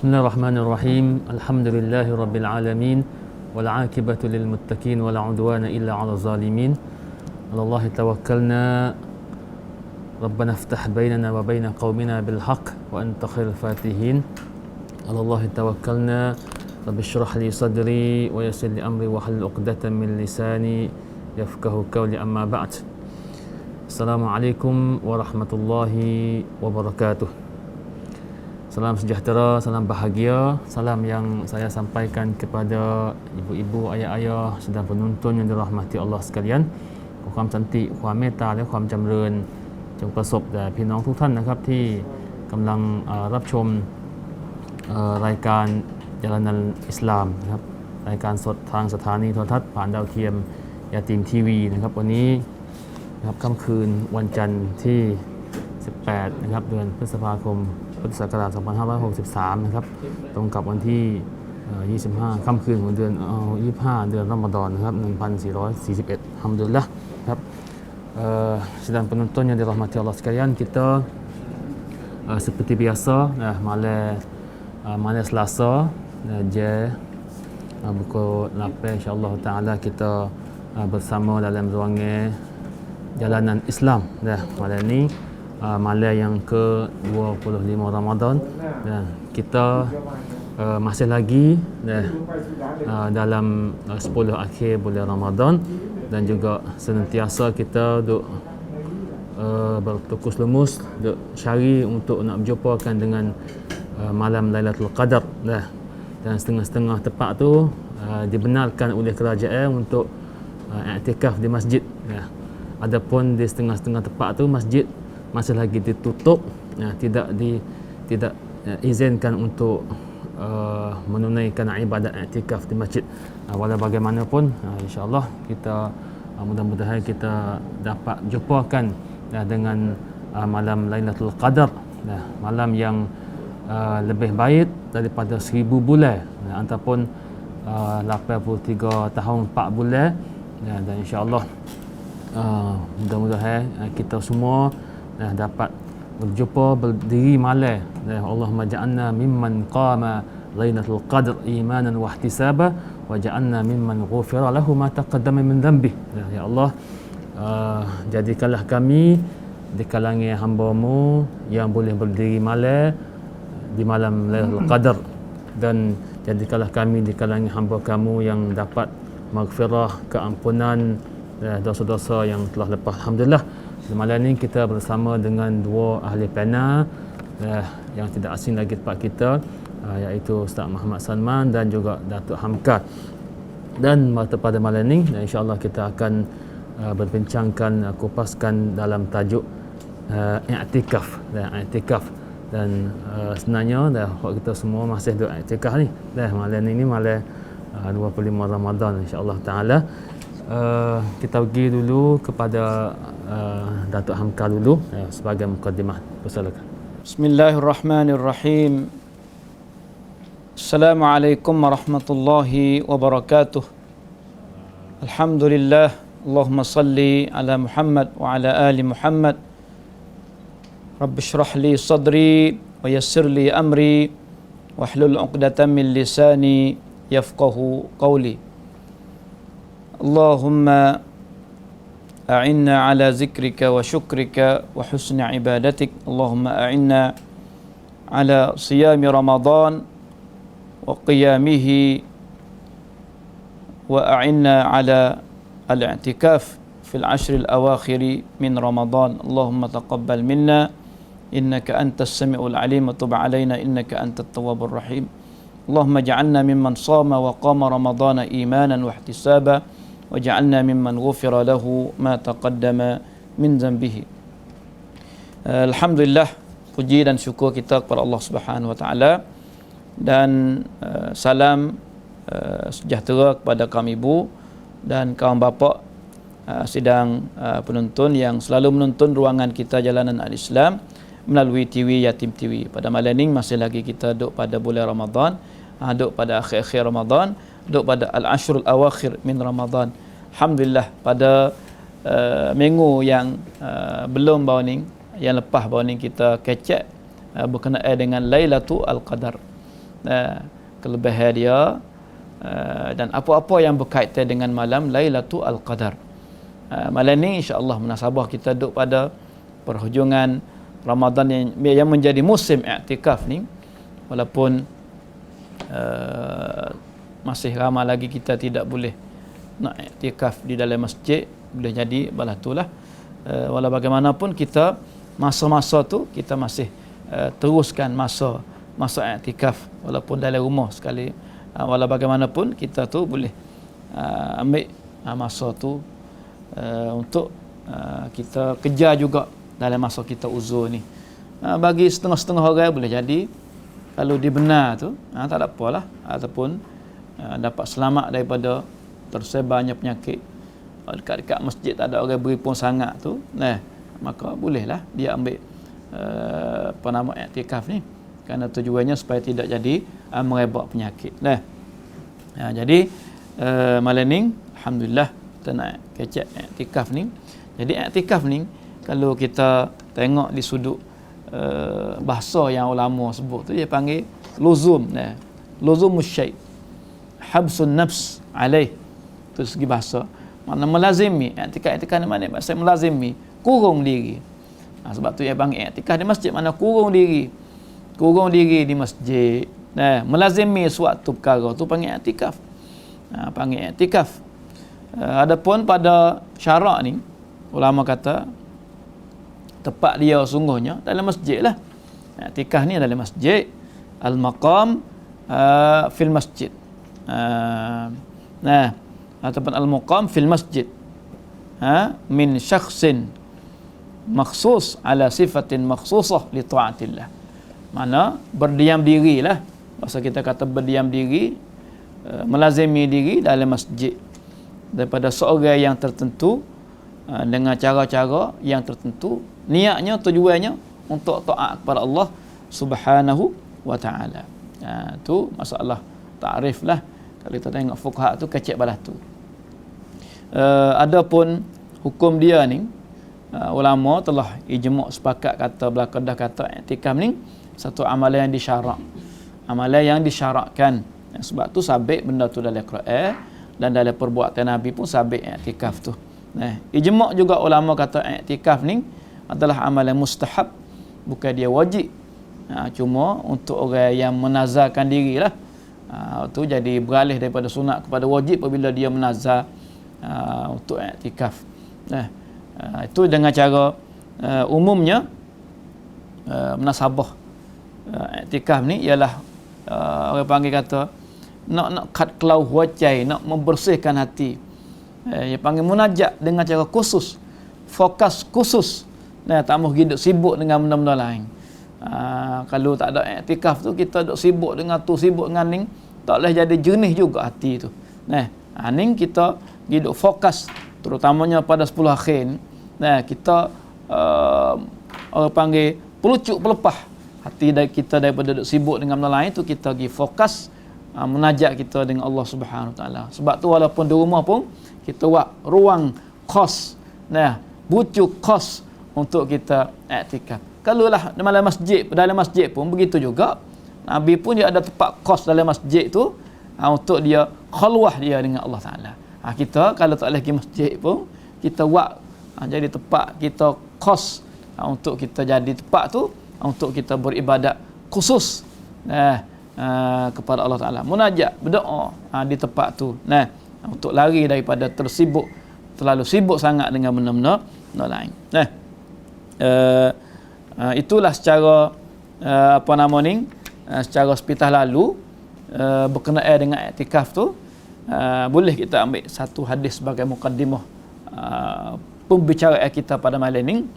Bismillahirrahmanirrahim. Alhamdulillahirabbil alamin wal 'aqibatu lil muttaqin wala 'udwana illa 'alal zalimin. 'Alallahi tawakkalna. Rabbana iftah bainana wa baina qaumina bil haqq wa anta khairul fatihin. 'Alallahi tawakkalna. Rabbi shrah li sadri wa yassir li amri wa hlul 'uqdatam min lisani yafqahu qawli, amma ba'd. Assalamualaikum warahmatullahi wabarakatuh. Salam sejahtera, salam bahagia, salam yang saya sampaikan kepada ibu-ibu, ayah-ayah sedang penonton yang dirahmati Allah sekalian. ความสันติความเมตตาและความจำเริญจงประสบแด่พี่น้องทุกท่านนะครับที่กำลังรับชมรายการจานัลอิสลามนะครับรายการสดทางสถานีโทรทัศน์ผ่านดาวเทียมยาตีมทีวีนะครับวันนี้นะครับค่ำคืนวันจันทร์ที่18นะครับเดือนพฤษภาคมพุทธศักราช2563นะครับตรงกับวันที่25ค่ำคืนของเดือน25เดือนรอมฎอนนะครับ1441อัลฮัมดุลิลละห์ครับsedang penonton yang dirahmati Allah sekalian, kita seperti biasa malam Selasa je pukul 8 insya-Allah taala kita bersama dalam ruangan jalanan Islam malam ni malam yang ke-25 Ramadan dan kita masih lagi dalam 10 akhir bulan Ramadan dan juga senantiasa kita duk bertukus lemus duk cari untuk nak berjumpakan dengan malam Lailatul Qadar dan setengah-setengah tempat tu dibenarkan oleh kerajaan untuk iktikaf di masjid. Adapun di setengah-setengah tempat tu masjid masih lagi ditutup, tidak izinkan untuk menunaikan ibadat i'tikaf di masjid. Walau bagaimanapun insya-Allah kita mudah-mudahan kita dapat jumpakan dengan malam Lailatul Qadar, malam yang lebih baik daripada 1000 bulan ataupun 83 tahun 4 bulan dan insya-Allah mudah-mudahan kita semua dapat berjumpa berdiri malam. Allahumma ja'alna mimman qama Lailatul Qadr imanan wa ihtisaba wa ja'alna mimman ghufira lahu ma taqaddama min dhanbi. Ya Allah, jadikanlah kami di kalangan hamba-Mu yang boleh berdiri malam di malam Lailatul Qadar, dan jadikanlah kami di kalangan hamba Kamu yang dapat maghfirah, keampunan dosa-dosa yang telah lepas. Alhamdulillah, malam ni kita bersama dengan dua ahli panel yang tidak asing lagi tempat kita, iaitu Ustaz Muhammad Salman dan juga Datuk Hamka. Dan pada malam ni insya-Allah kita akan berbincangkan, kupaskan dalam tajuk i'tikaf. Dan sebenarnya kita semua masih duk i'tikaf ni. Malam ni malam 25 Ramadan insya-Allah taala. Kita pergi dulu kepada Datuk Hamka dulu sebagai mukadimah. Persilakan. Bismillahirrahmanirrahim. Assalamualaikum warahmatullahi wabarakatuh. Alhamdulillah, Allahumma salli ala Muhammad wa ala ali Muhammad. Rabbi shrah li sadri wa yassir li amri wahlul 'uqdatam min lisani yafqahu qawli. Allahumma a'inna ala zikrika wa syukrika wa husni ibadatik. Allahumma a'inna ala siyami Ramadan wa qiyamihi wa a'inna ala al-i'tikaf fil ashril awakhiri min Ramadan. Allahumma taqabbal minna innaka antas sami'ul alim wa tub alaina innaka antat tawwabur rahim. Allahumma ja'alna mimman shama wa qama Ramadana imanan wa ihtisaba waj'alna mimman ghufira lahu ma taqaddama min dhanbihi. Alhamdulillah, puji dan syukur kita kepada Allah Subhanahu wa taala, dan salam sejahtera kepada kaum ibu dan kaum bapa sidang penonton yang selalu menonton ruangan kita Jalanan Al-Islam melalui TV Yatim TV. Pada malam ini masih lagi kita duduk pada bulan Ramadan, duduk pada akhir-akhir Ramadan, duduk pada al-ashrul awakhir min Ramadan. Alhamdulillah, pada minggu yang belum bau ni, yang lepas bau ni kita kecek berkenaan dengan Lailatul Qadar. kelebihan dia dan apa-apa yang berkaitan dengan malam Lailatul Qadar. Malam ni insya-Allah munasabah kita duduk pada perhujungan Ramadan yang menjadi musim i'tikaf ni, walaupun masih ramai lagi kita tidak boleh nak i'tikaf di dalam masjid, boleh jadi balah itulah. Walau bagaimanapun kita masa-masa tu kita masih teruskan masa i'tikaf walaupun dalam rumah sekali. Walau bagaimanapun kita tu boleh ambil masa tu untuk kita kejar juga dalam masa kita uzur ni. Bagi setengah-setengah orang boleh jadi kalau dibenar tu tak ada apalah, ataupun dapat selamat daripada tersebarnya penyakit. Dekat-dekat masjid tak ada orang beripun sangat tu, maka bolehlah dia ambil i'tikaf ni, kerana tujuannya supaya tidak jadi merebak penyakit. Jadi malam ni alhamdulillah kita nak kecek i'tikaf ni. Jadi i'tikaf ni kalau kita tengok di sudut bahasa yang ulama sebut tu, dia panggil luzum, luzum syai', habsun nafs alaih. Tu segi bahasa, makna melazimi. I'tikaf ni mana maksud melazimi, kurung diri. Sebab tu dia panggil i'tikaf di masjid, mana kurung diri di masjid. Melazimi suatu perkara tu panggil i'tikaf. Panggil i'tikaf. Adapun pada syarak ni, ulama kata tempat dia sungguhnya dalam masjid lah. I'tikaf ni dalam masjid, al-maqam fil masjid. Ataupun al-muqam fil masjid min syakhsin makhsus ala sifatin makhsusah li ta'atillah. Mana berdiam dirilah, masa kita kata berdiam diri, melazimi diri dalam masjid daripada seorang yang tertentu dengan cara-cara yang tertentu, niatnya tujuannya untuk taat kepada Allah Subhanahu wa taala. Tu masalah takrif lah. Kalau kita tengok fuqaha tu kecek balah tu. Adapun hukum dia ni, ulama telah ijma' sepakat kata belakadah kata i'tikaf ni satu amalan yang disyarak. Amalan yang disyarakkan. Sebab tu sabit benda tu dalam Quran dan dalam perbuatan Nabi pun sabit i'tikaf tu. Ijma' juga ulama kata i'tikaf ni adalah amalan mustahab, bukan dia wajib. Cuma untuk orang yang menazarkan dirilah, tu jadi beralih daripada sunat kepada wajib apabila dia menazar untuk i'tikaf. Itu dengan cara umumnya munasabah i'tikaf ni ialah orang panggil kata nak kat kelau huacai, nak membersihkan hati. Dia panggil munajat dengan cara khusus, fokus khusus. Tak mahu hidup sibuk dengan benda-benda lain. Kalau tak ada i'tikaf tu, kita duk sibuk dengan tu, sibuk dengan ni, tak boleh jadi jernih juga hati tu. Ni kita hidup fokus terutamanya pada 10 akhir ni. Kita orang panggil pelucuk pelepah hati kita daripada duk sibuk dengan benda lain tu, kita pergi fokus munajat kita dengan Allah Subhanahu Wa Taala. Sebab tu walaupun di rumah pun kita buat ruang khas, bucuk khas untuk kita i'tikaf. Kalau lah dalam masjid pun begitu juga. Nabi pun dia ada tempat khas dalam masjid tu untuk dia khalwah dia dengan Allah Taala. Kita kalau tak boleh pergi masjid pun, kita buat jadi tempat kita khas untuk kita jadi tempat tu untuk kita beribadat khusus kepada Allah Taala. Munajat, berdoa di tempat tu. Untuk lari daripada terlalu sibuk sangat dengan benda-benda lain. Itulah secara secara sepitah lalu berkenaan dengan i'tikaf tu. Boleh kita ambil satu hadis sebagai mukaddimah pembicaraan kita pada malam ni.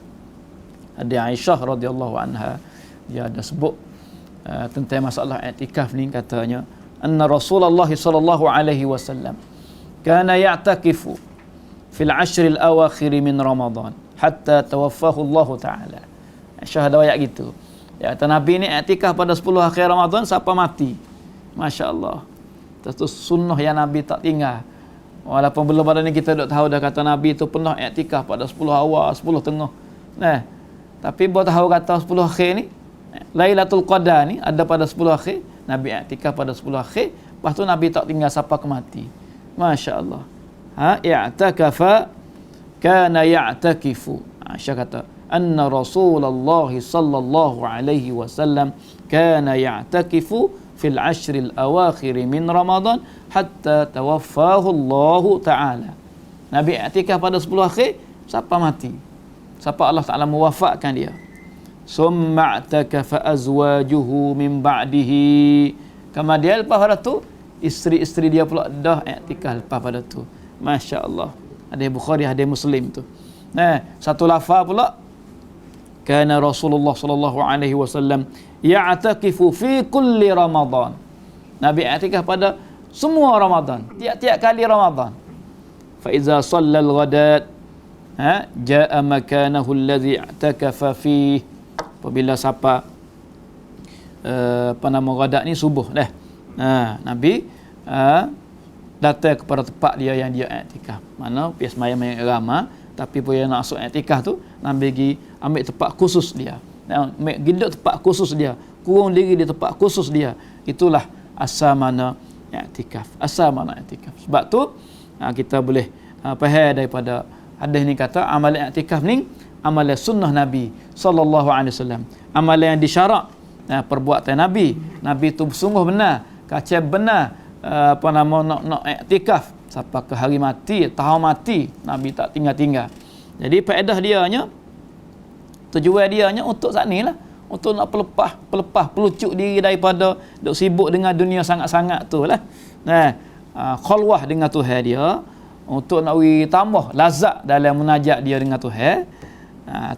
Ada Aisyah radhiyallahu anha, dia ada sebut tentang masalah i'tikaf ni, katanya anna Rasulullah sallallahu alaihi wasallam kana ya'takifu fil ashr al awakhir min Ramadan hatta tawaffahu Allah taala. Aisyah ada ayat gitu. Ya, kata Nabi ni i'tikaf pada 10 akhir Ramadan sampai mati. Masya-Allah. Itu sunnah yang Nabi tak tinggal. Walaupun belum pada ni kita duk tahu dah kata Nabi tu pernah i'tikaf pada 10 awal, 10 tengah. Tapi buat tahu kata 10 akhir ni, Lailatul Qadar ni ada pada 10 akhir, Nabi i'tikaf pada 10 akhir, lepas tu Nabi tak tinggal sampai ke mati. Masya-Allah. I'takafa kana ya'takifu. Aisyah kata, anna Rasulullah sallallahu alaihi wasallam kana ya'takifu fil ashril awakhir min Ramadan hatta tawaffahu Allah Ta'ala. Nabi i'tikaf pada 10 akhir sampai mati. Sampai Allah Ta'ala mewafatkan dia. Summa i'takafa azwajuhu min ba'dihi. Kemudian lepas pada tu isteri-isteri dia pula dah i'tikaf lepas pada tu. Masya-Allah. Hadis Bukhari, hadis Muslim tu. Satu lafaz pula, kana Rasulullah sallallahu alaihi wasallam ya'takifu fi kulli Ramadan. Nabi i'tikaf pada semua Ramadan, tiap-tiap kali Ramadan. Fa iza shallal ghadat jaa makanahu alladhi i'takafa fi. Apabila siapa ghadat ni subuh dah. Nabi datang kepada tempat dia yang dia i'tikaf. Mana biasa sembahyang ramai, tapi bila nak masuk i'tikaf tu Nabi pergi ambil tempat khusus dia. Ambil duduk tempat khusus dia, kurung diri di tempat khusus dia. Itulah asal mana i'tikaf. Asal mana i'tikaf. Sebab tu kita boleh faham daripada hadis ni kata amalan i'tikaf ni amalan sunnah Nabi sallallahu alaihi wasallam. Amalan yang disyarak, perbuatan Nabi. Nabi tu sungguh benar, kacau benar nak i'tikaf sampai ke hari mati, tahun mati, Nabi tak tinggal-tinggal. Jadi faedah dianya, tujuan dianya untuk saat ni lah, untuk nak pelepah pelucuk diri daripada duk sibuk dengan dunia sangat-sangat tu lah. Khalwah dengan Tuhan dia, untuk nak tambah lazat dalam munajat dia dengan Tuhan.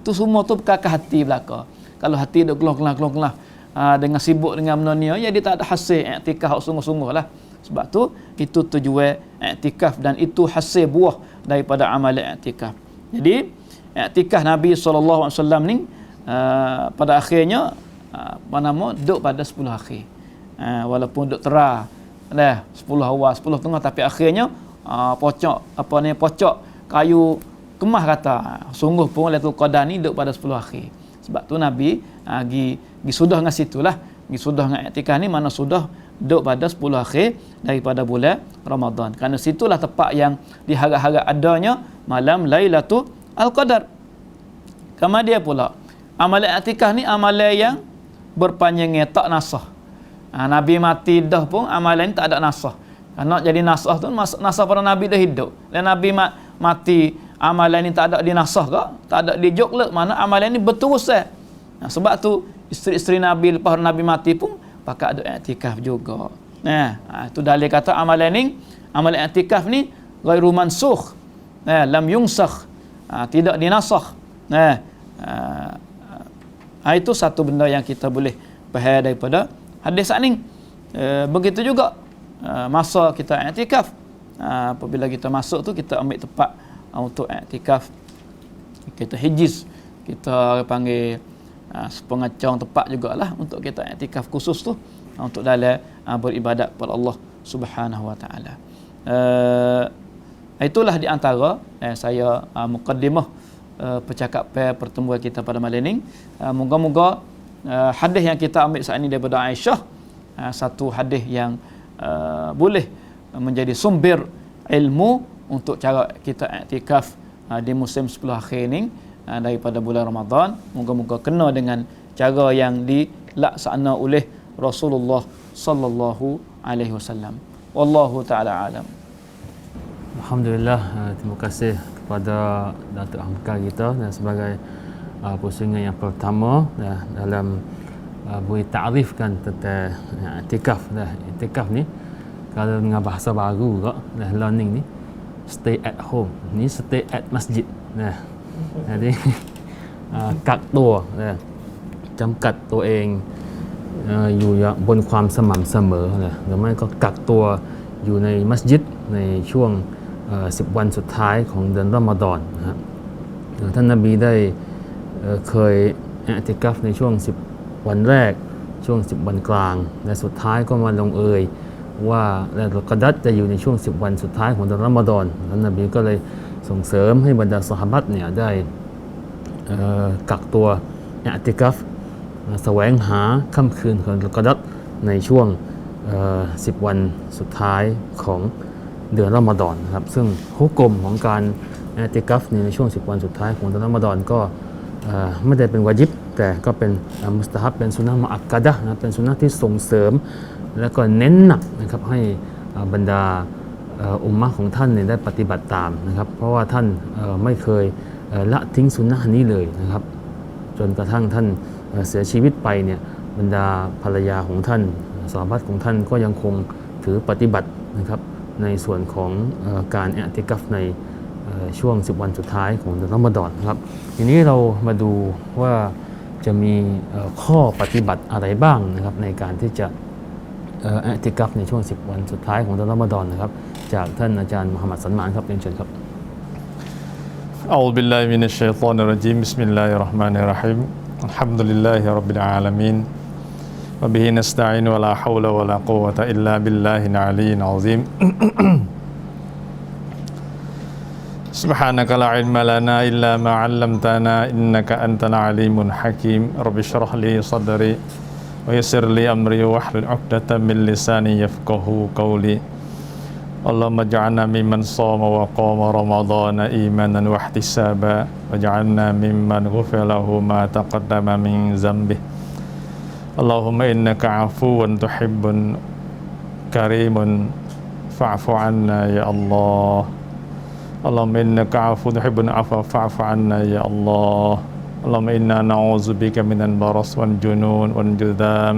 Tu semua tu perkara hati belaka. Kalau hati duk kelah dengan sibuk dengan dunia, jadi tak ada hasil i'tikaf sungguh-sungguh lah. Sebab tu itu tujuan i'tikaf dan itu hasil buah daripada amalan i'tikaf. Jadi i'tikaf Nabi SAW ni pada akhirnya duduk pada 10 akhir. Walaupun duduk terah dah 10 awal 10 tengah, tapi akhirnya pocok kayu kemah kata sungguh pun Lailatul Qadar ni duduk pada 10 akhir. Sebab tu Nabi gi sudah dengan situlah, gi sudah dengan i'tikaf ni mana sudah duduk pada 10 akhir daripada bulan Ramadan. Kerana situlah tempat yang diharap-harap adanya malam Lailatul Qadar. Kemudian pula amalan i'tikaf ni amalan yang berpanjangnya, tak nasah. Nabi mati dah pun amalan ni tak ada nasah. Nak jadi nasah tu nasah pada Nabi dah hidup. Dan Nabi mati amalan ni tak ada dinasah ke, tak ada dijoklek, mana amalan ni berterusan. Sebab tu isteri-isteri Nabi lepas Nabi mati pun pakat ada i'tikaf juga. Itu dalil kata amalan i'tikaf ni ghairu mansukh. Lam yungsakh. Tidak dinasah. Itu satu benda yang kita boleh faham daripada hadis ni. Begitu juga masa kita i'tikaf. Apabila kita masuk tu kita ambil tempat untuk i'tikaf, kita hijiz, kita panggil sepengacang tempat jugalah untuk kita i'tikaf khusus tu untuk dalam beribadat kepada Allah Subhanahu wa taala. Itulah di antara saya mukaddimah percakapan pertemuan kita pada malam ini. Moga-moga hadis yang kita ambil saat ini daripada Aisyah satu hadis yang boleh menjadi sumber ilmu untuk cara kita i'tikaf di musim 10 akhir ni daripada bulan Ramadan. Moga-moga kena dengan cara yang dilaksana oleh Rasulullah sallallahu alaihi wasallam. Wallahu taala alam. Alhamdulillah, terima kasih kepada Datuk Hamka kita dan sebagai pusingan yang pertama dalam beri ta'rifkan tentang i'tikaf. I'tikaf ni kalau dengan bahasa baru kak, learning ni stay at home, ni stay at masjid. Jadi กักตัวจำกัดตัวเองอยู่บนความสม่ำเสมอหรือไม่ก็กักตัวอยู่ในมัสยิดในช่วง10 วันสุดท้ายของเดือนรอมฎอนนะครับท่านนบีได้เคยอิอ์ติกัฟในช่วง10 วันแรกช่วง10 วันกลางและสุดท้ายก็มาลงเอยว่าลาอิลาตุลกอดัรจะอยู่ในช่วง10 วันสุดท้ายของเดือนรอมฎอนท่านนบีก็เลยส่งเสริมให้บรรดาซอฮาบะห์เนี่ยได้กักตัวอิอ์ติกัฟแสวงหาค่ำคืนของลาอิลาตุลกอดัร ในช่วง10 วันสุดท้ายของเดือนรอมฎอนนะครับซึ่งฮุกมของการอิติกัฟในช่วง10 วันสุดท้ายของเดือนรอมฎอนก็ไม่ได้เป็นวาญิบแต่ก็เป็นมุสตะฮับเป็นสุนนะมุอักกะดะห์นะเป็นสุนนะที่ส่งเสริมและก็เน้นหนักนะครับให้บรรดาอุมมะของท่านเนี่ยได้ปฏิบัติตามนะครับเพราะว่าท่านไม่เคยละทิ้งสุนนะนี้เลยนะครับจนกระทั่งท่านเสียชีวิตไปเนี่ยบรรดาภรรยาของท่านซอฮาบะห์ของท่านก็ยังคงถือปฏิบัตินะครับในส่วนของการอิติกัฟในช่วง10 วันสุดท้ายของเดือนรอมฎอนครับทีนี้เรามาดูว่าจะมีข้อปฏิบัติอะไรบ้างนะครับในการที่จะอิติกัฟในช่วง10 วันสุดท้ายของเดือนรอมฎอนนะครับจากท่านอาจารย์มุฮัมมัดสันมานครับเรียนเชิญครับ أعوذ بالله من الشيطان الرجيم بسم الله الرحمن الرحيم الحمد لله رب العالمين وبه نستعين ولا حول ولا قوة إلا بالله العلي العظيم سبحانك لا علم لنا إلا ما علمتنا إنك أنت العليم الحكيم رب اشرح لي صدري ويسر لي أمري واحلل عقدة من لساني يفقه قولي اللهم اجعلنا ممن صام وقام رمضان إيمانا واحتسابا واجعلنا ممن غفر له ما تقدم من ذنبه اللهم إنك عفو تحب كريم فاعف عنا يا الله اللهم إنك عفو تحب العفو فاعف عنا يا الله اللهم إنا نعوذ بك من البرص والجنون والجذام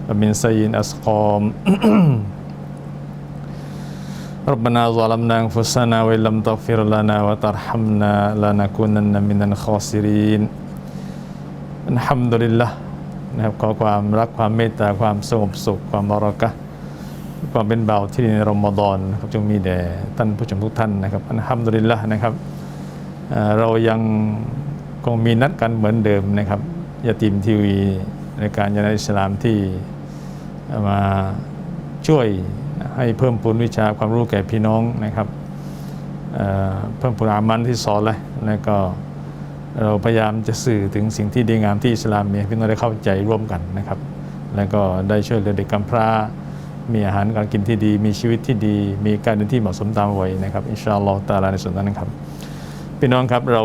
ومن سيء الأسقام ربنا ظلمنا أنفسنا وإن لم تغفر لنا وترحمنا لنكونن من الخاسرين الحمد لله นะครับขอความรักความเมตตาความสงบสุขความบารอกะห์ความเป็นเบาที่ในรอมฎอนนะครับจงมีแด่ท่านผู้ชมทุกท่านนะครับอัลฮัมดุลิลละห์นะครับเรายังคงมีนัดกันเหมือนเดิมนะครับยาตีมทีวีในการยานาอิสลามที่มาช่วยให้เพิ่มพูนวิชาความรู้แก่พี่น้องนะครับเพิ่มพูนอามันที่สอนเลยแล้วก็เราพยายามจะสื่อถึงสิ่งที่ดีงามที่อิสลามมีให้พี่น้องได้เข้าใจร่วมกันนะครับแล้วก็ได้ช่วยเหลือเด็กกำพร้ามีอาหารการกินที่ดีมีชีวิตที่ดีมีการเดินที่เหมาะสมตามวัยนะครับอินชาอัลลอฮฺตะอาลาในส่วนนั้นนะครับพี่น้องครับเรา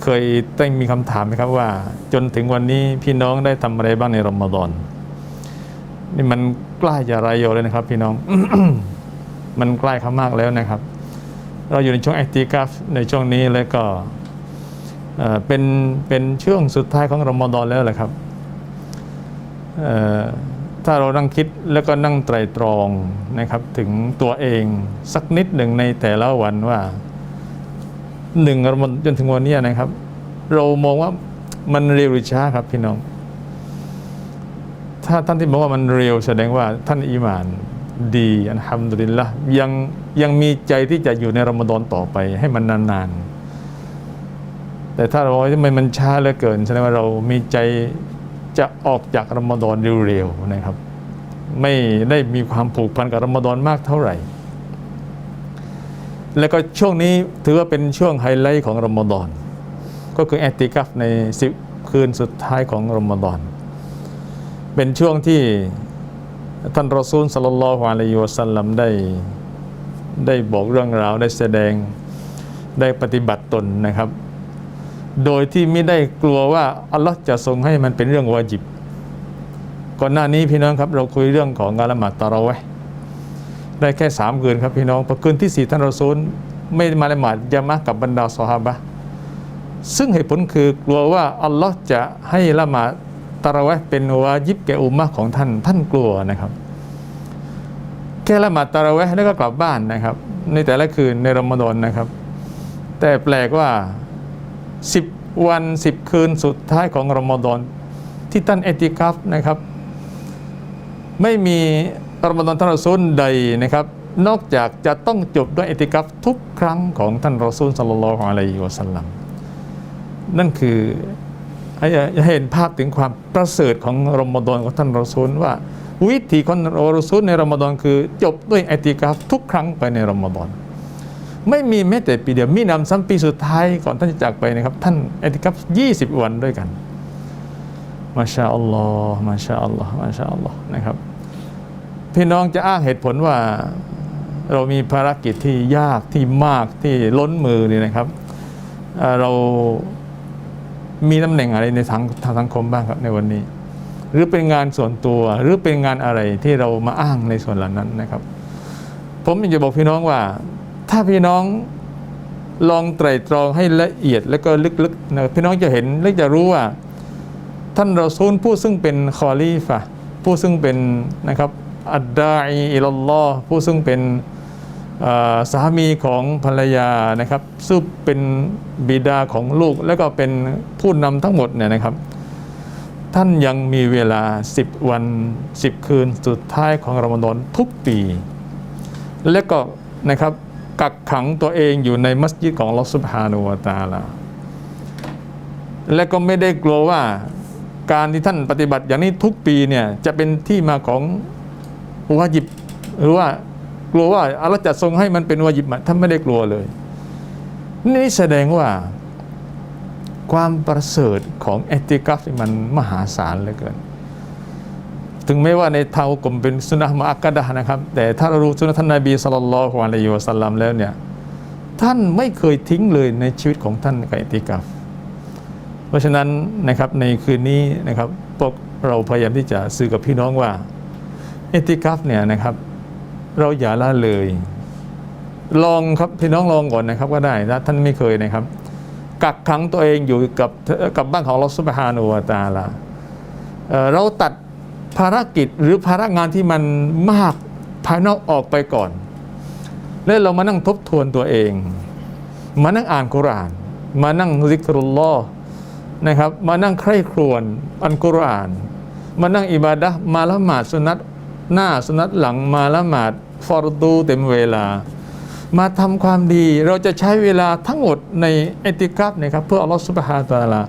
เคยตั้งมีคำถามไหมครับว่าจนถึงวันนี้พี่น้องได้ทำอะไรบ้างในรอมฎอนนี่มันใกล้จะรายโยเลยนะครับพี่น้อง มันใกล้เข้ามากแล้วนะครับเราอยู่ในช่วงอิติกัฟในช่วงนี้แล้วก็เป็นช่วงสุดท้ายของรอมฎอนแล้วแหละครับถ้าเรานั่งคิดแล้วก็นั่งไตร่ตรองนะครับถึงตัวเองสักนิดหนึ่งในแต่ละวันว่า1 รอมฎอนจนถึงวันนี้นะครับเรามองว่ามันเร็วหรือช้าครับพี่น้องถ้าท่านที่บอกว่ามันเร็วแสดงว่าท่านอีหม่านดีอัลฮัมดุลิลละห์ยังมีใจที่จะอยู่ในรอมฎอนต่อไปให้มันนานๆแต่ถ้าเราทำไมมันช้าเหลือเกินแสดงว่าเรามีใจจะออกจากรอมฎอนเร็วๆนะครับไม่ได้มีความผูกพันกับรอมฎอนมากเท่าไหร่แล้วก็ช่วงนี้ถือว่าเป็นช่วงไฮไลท์ของรอมฎอนก็คืออิติกัฟใน10 คืนสุดท้ายของรอมฎอนเป็นช่วงที่ท่านรอซูลศ็อลลัลลอฮุอะลัยฮิวะซัลลัมได้บอกเรื่องราวได้แสดงได้ปฏิบัติตนนะครับโดยที่ไม่ได้กลัวว่าอัลลอฮ์จะทรงให้มันเป็นเรื่องวาญิบก่อนหน้านี้พี่น้องครับเราคุยเรื่องของการละหมาดตะเราะวีห์ได้แค่3 คืนครับพี่น้องพอคืนที่4ท่านรอซูลไม่มาละหมาดญะมาอะห์กับบรรดาซอฮาบะห์ซึ่งเหตุผลคือกลัวว่าอัลลอฮ์จะให้ละหมาดตะเราะวีห์เป็นวาญิบแก่อุมมะห์ของท่านกลัวนะครับแค่ละหมาดตะเราะวีห์แล้วก็กลับบ้านนะครับในแต่ละคืนในรอมฎอนนะครับแต่แปลกว่า10 วัน 10 คืนสุดท้ายของรอมฎอนที่ท่านอิติกัฟนะครับไม่มีรอมฎอนท่านรอซูลใดนะครับนอกจากจะต้องจบด้วยอิติกัฟทุกครั้งของท่านรอซูลศ็อลลัลลอฮุอะลัยฮิวะซัลลัมนั่นคือให้เห็นภาพถึงความประเสริฐของรอมฎอนของท่านรอซูลว่าวิธีของรอซูลในรอมฎอนคือจบด้วยอิติกัฟทุกครั้งไปในรอมฎอนไม่มีแม้แต่ปีเดียวมีนำซ้ำปีสุดท้ายก่อนท่านจะจากไปนะครับท่านอิติกัฟ20 วันด้วยกัน มาชาอัลลอฮ์มาชาอัลลอฮ์มาชาอัลลอฮ์นะครับพี่น้องจะอ้างเหตุผลว่าเรามีภารกิจที่ยากที่มากที่ล้นมือนี่นะครับเรามีตำแหน่งอะไรในทางสังคมบ้างครับในวันนี้หรือเป็นงานส่วนตัวหรือเป็นงานอะไรที่เรามาอ้างในส่วนเหล่านั้นนะครับผมอยากจะบอกพี่น้องว่าถ้าพี่น้องลองไตร่ตรองให้ละเอียดแล้วก็ลึกๆนะพี่น้องจะเห็นและจะรู้ว่าท่านรอซูลผู้ซึ่งเป็นคอลีฟะห์ผู้ซึ่งเป็นนะครับอัดดาอีอิลลอฮ์ผู้ซึ่งเป็นสามีของภรรยานะครับซึ่งเป็นบิดาของลูกแล้วก็เป็นผู้นำทั้งหมดเนี่ยนะครับท่านยังมีเวลา10วัน10คืนสุดท้ายของรอมฎอนทุกปีและก็นะครับกักขังตัวเองอยู่ในมัสยิดของอัลเลาะห์ซุบฮานะฮูวะตะอาลาและก็ไม่ได้กลัวว่าการที่ท่านปฏิบัติอย่างนี้ทุกปีเนี่ยจะเป็นที่มาของวาญิบหรือว่ากลัวว่าอัลเลาะห์จะทรงให้มันเป็นวาญิบท่านไม่ได้กลัวเลยนี่แสดงว่าความประเสริฐของอิติกัฟที่มันมหาศาลเหลือเกินถึงแม้ว่าในทางกลมเป็นสุนนะห์มุอักกะดะห์นะครับแต่ถ้าเรารู้สุนนะห์ท่านนบีศ็อลลัลลอฮุอะลัยฮิวะซัลลัมแล้วเนี่ยท่านไม่เคยทิ้งเลยในชีวิตของท่านกับอิติกัฟเพราะฉะนั้นนะครับในคืนนี้นะครับพวกเราพยายามที่จะสื่อกับพี่น้องว่าอิติกัฟเนี่ยนะครับเราอย่าละเลยลองครับพี่น้องลองก่อนนะครับก็ได้ถ้าท่านไม่เคยนะครับกักขังตัวเองอยู่กับบ้านของอัลเลาะห์ซุบฮานะฮูวะตะอาลาเราตัดภารกิจหรือภาระงานที่มันมากภายนอกออกไปก่อนแล้วเรามานั่งทบทวนตัวเองมานั่งอ่านกุรอานมานั่งซิกรุลลอฮ์นะครับมานั่งใคร่ครวญอัลกุรอานมานั่งอิบาดะห์มาละหมาดสุนัตหน้าสุนัตหลังมาละหมาดฟอรดูเต็มเวลามาทำความดีเราจะใช้เวลาทั้งหมดในอิติกัฟนะครับเพื่ออัลเลาะห์ซุบฮานะฮูวะตะอาลา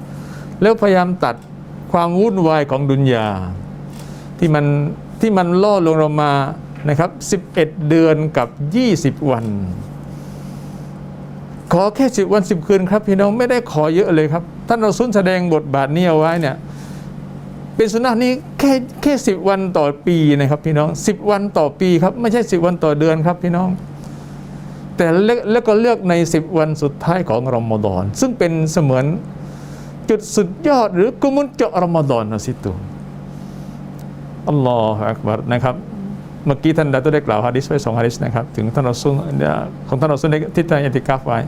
แล้วพยายามตัดความวุ่นวายของดุนยาที่มันล่อลวงเรามานะครับ11เดือนกับ20วันขอแค่10วัน10คืนครับพี่น้องไม่ได้ขอเยอะเลยครับท่านรอซูลแสดงบทบาทนี้เอาไว้เนี่ยเป็นสุนนะห์นี้แค่10วันต่อปีนะครับพี่น้อง10วันต่อปีครับไม่ใช่10วันต่อเดือนครับพี่น้องแต่แล้วก็เลือกใน10วันสุดท้ายของรอมฎอนซึ่งเป็นเสมือนจุดสุดยอดหรือกุมุนเจาะรอมฎอนนะสิตุอัลลอฮฺอักบัรนะครับเมื่อกี้ท่านดาตุได้กล่าวหะดีษไว้2หะดีษนะครับถึงท่านรอซูลของท่านรอซูลที่ท่านอิติกัฟไว้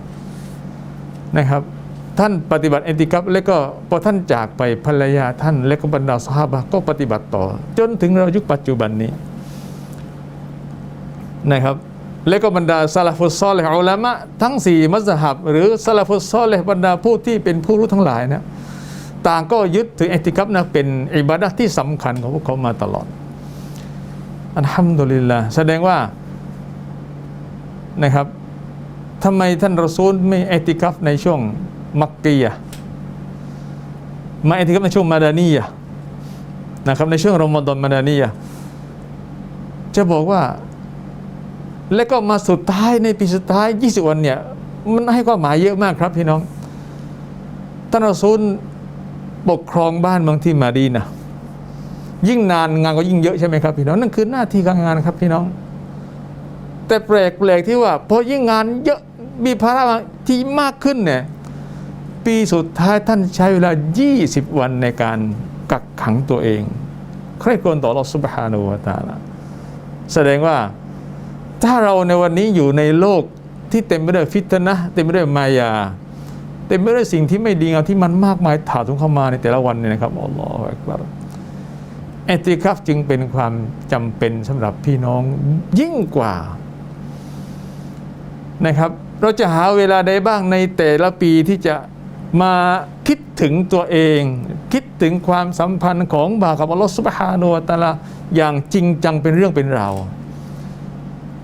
นะครับท่านปฏิบัติอิติกัฟแล้วก็พอท่านจากไปภรรยาท่านและก็บรรดาซอฮาบะห์ก็ปฏิบัติต่อจนถึงเรายุคปัจจุบันนี้นะครับและก็บรรดาซะลาฟุสซอลิฮ์อุลามะทั้ง4มัซฮับหรือซะลาฟุสซอลิฮ์บรรดาผู้ที่เป็นผู้รู้ทั้งหลายนะต่างก็ยึดถืออิติกัฟนะเป็นอิบาดะห์ที่สำคัญของพวกเขามาตลอดอัลฮัมดุลิลลาห์แสดงว่านะครับทำไมท่านรอซูลไม่อิติกัฟในช่วงมักกียะห์มาอิติกัฟในช่วงมาดานียะห์นะครับในช่วงรอมฎอนมาดานียะห์จะบอกว่าและก็มาสุดท้ายในปีสุดท้าย20วันเนี่ยมันให้ความหมายเยอะมากครับพี่น้องท่านรอซูลปกครองบ้านเมืองที่มาดีนะห์ยิ่งนานงานก็ยิ่งเยอะใช่ไหมครับพี่น้องนั่นคือหน้าที่การงานครับพี่น้องแต่แปลกที่ว่าพอยิ่งงานเยอะมีภาระที่มากขึ้นเนี่ยปีสุดท้ายท่านใช้เวลา20วันในการกักขังตัวเองใคร่ครวญต่ออัลเลาะห์ซุบฮานะฮูวะตะอาลาแสดงว่าถ้าเราในวันนี้อยู่ในโลกที่เต็มไปด้วยฟิตนะห์เต็มไปด้วยมายาเต็มไปด้วยสิ่งที่ไม่ดีงามที่มันมากมายถาโถมเข้ามาในแต่ละวันเนี่ยนะครับอัลลอฮฺอักบัรอิติกัฟจึงเป็นความจำเป็นสำหรับพี่น้องยิ่งกว่านะครับเราจะหาเวลาใดบ้างในแต่ละปีที่จะมาคิดถึงตัวเองคิดถึงความสัมพันธ์ของบ่าวกับอัลลอฮฺซุบฮานะฮูวะตะอาลาอย่างจริงจังเป็นเรื่องเป็นราว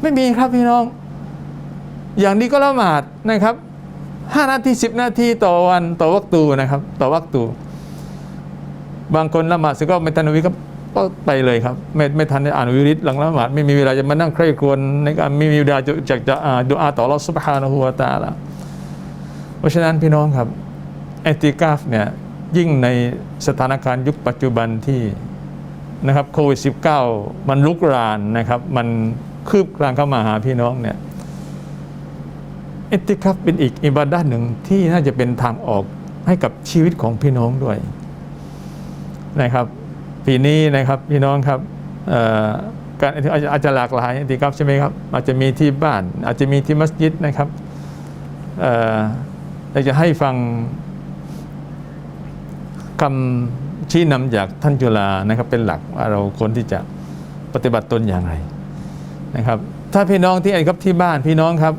ไม่มีครับพี่น้องอย่างนี้ก็ละหมาดนะครับ5 นาที10 นาทีต่อวันต่อวักตูนะครับต่อวักตูบางคนละหมาดเสร็จก็ไม่ทันวิก็ไปเลยครับไม่ทันได้อ่านวิริดหลังละหมาดไม่มีเวลาจะมานั่งใคร่ครวญในการไม่มีเวลาจะดุอาต่ออัลเลาะห์ซุบฮานะฮูวะตะอาลาเพราะฉะนั้นพี่น้องครับอิติกัฟเนี่ย ยิ่งในสถานการณ์ยุคปัจจุบันที่นะครับโควิด -19 มันลุกรานนะครับมันคืบคลานเข้ามาหาพี่น้องเนี่ยอิติคัฟเป็นอีกอิบาดะห์หนึ่งที่น่าจะเป็นทางออกให้กับชีวิตของพี่น้องด้วยนะครับปีนี้นะครับพี่น้องครับการอาจจะหลากหลายอิติคัฟใช่ไหมครับอาจจะมีที่บ้านอาจจะมีที่มัสยิดนะครับอยากจะให้ฟังคำชี้นำจากท่านจุฬานะครับเป็นหลักว่าเราควรที่จะปฏิบัติตนอย่างไรนะครับถ้าพี่น้องที่ครับที่บ้านพี่น้องครับ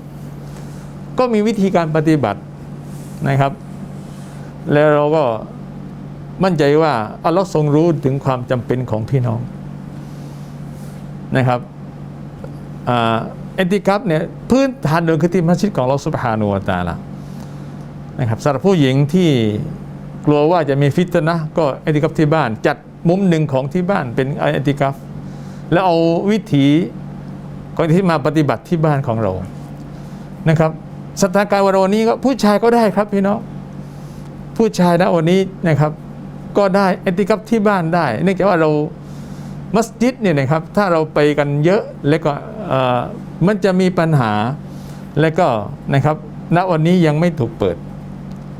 ก็มีวิธีการปฏิบัตินะครับแล้วเราก็มั่นใจว่าอัลลอฮ์ทรงรู้ถึงความจำเป็นของพี่น้องนะครับอิติคัฟเนี่ยพื้นฐานเดิมคือที่มัสยิดของอัลลอฮ์ซุบฮานะฮูวะตะอาลานะครับสำหรับผู้หญิงที่กลัวว่าจะมีฟิตนะห์ก็อิติคัฟที่บ้านจัดมุมหนึ่งของที่บ้านเป็นอิติคัฟแล้วเอาวิถีของที่มาปฏิบัติที่บ้านของเรานะครับสถานการณ์วันนี้ก็ผู้ชายก็ได้ครับพี่น้องผู้ชายนะวันนี้นะครับก็ได้อิติคัฟที่บ้านได้เนื่องจากว่าเรามัสยิดเนี่ยนะครับถ้าเราไปกันเยอะแล้วก็มันจะมีปัญหาแล้วก็นะครับณวันนี้ยังไม่ถูกเปิด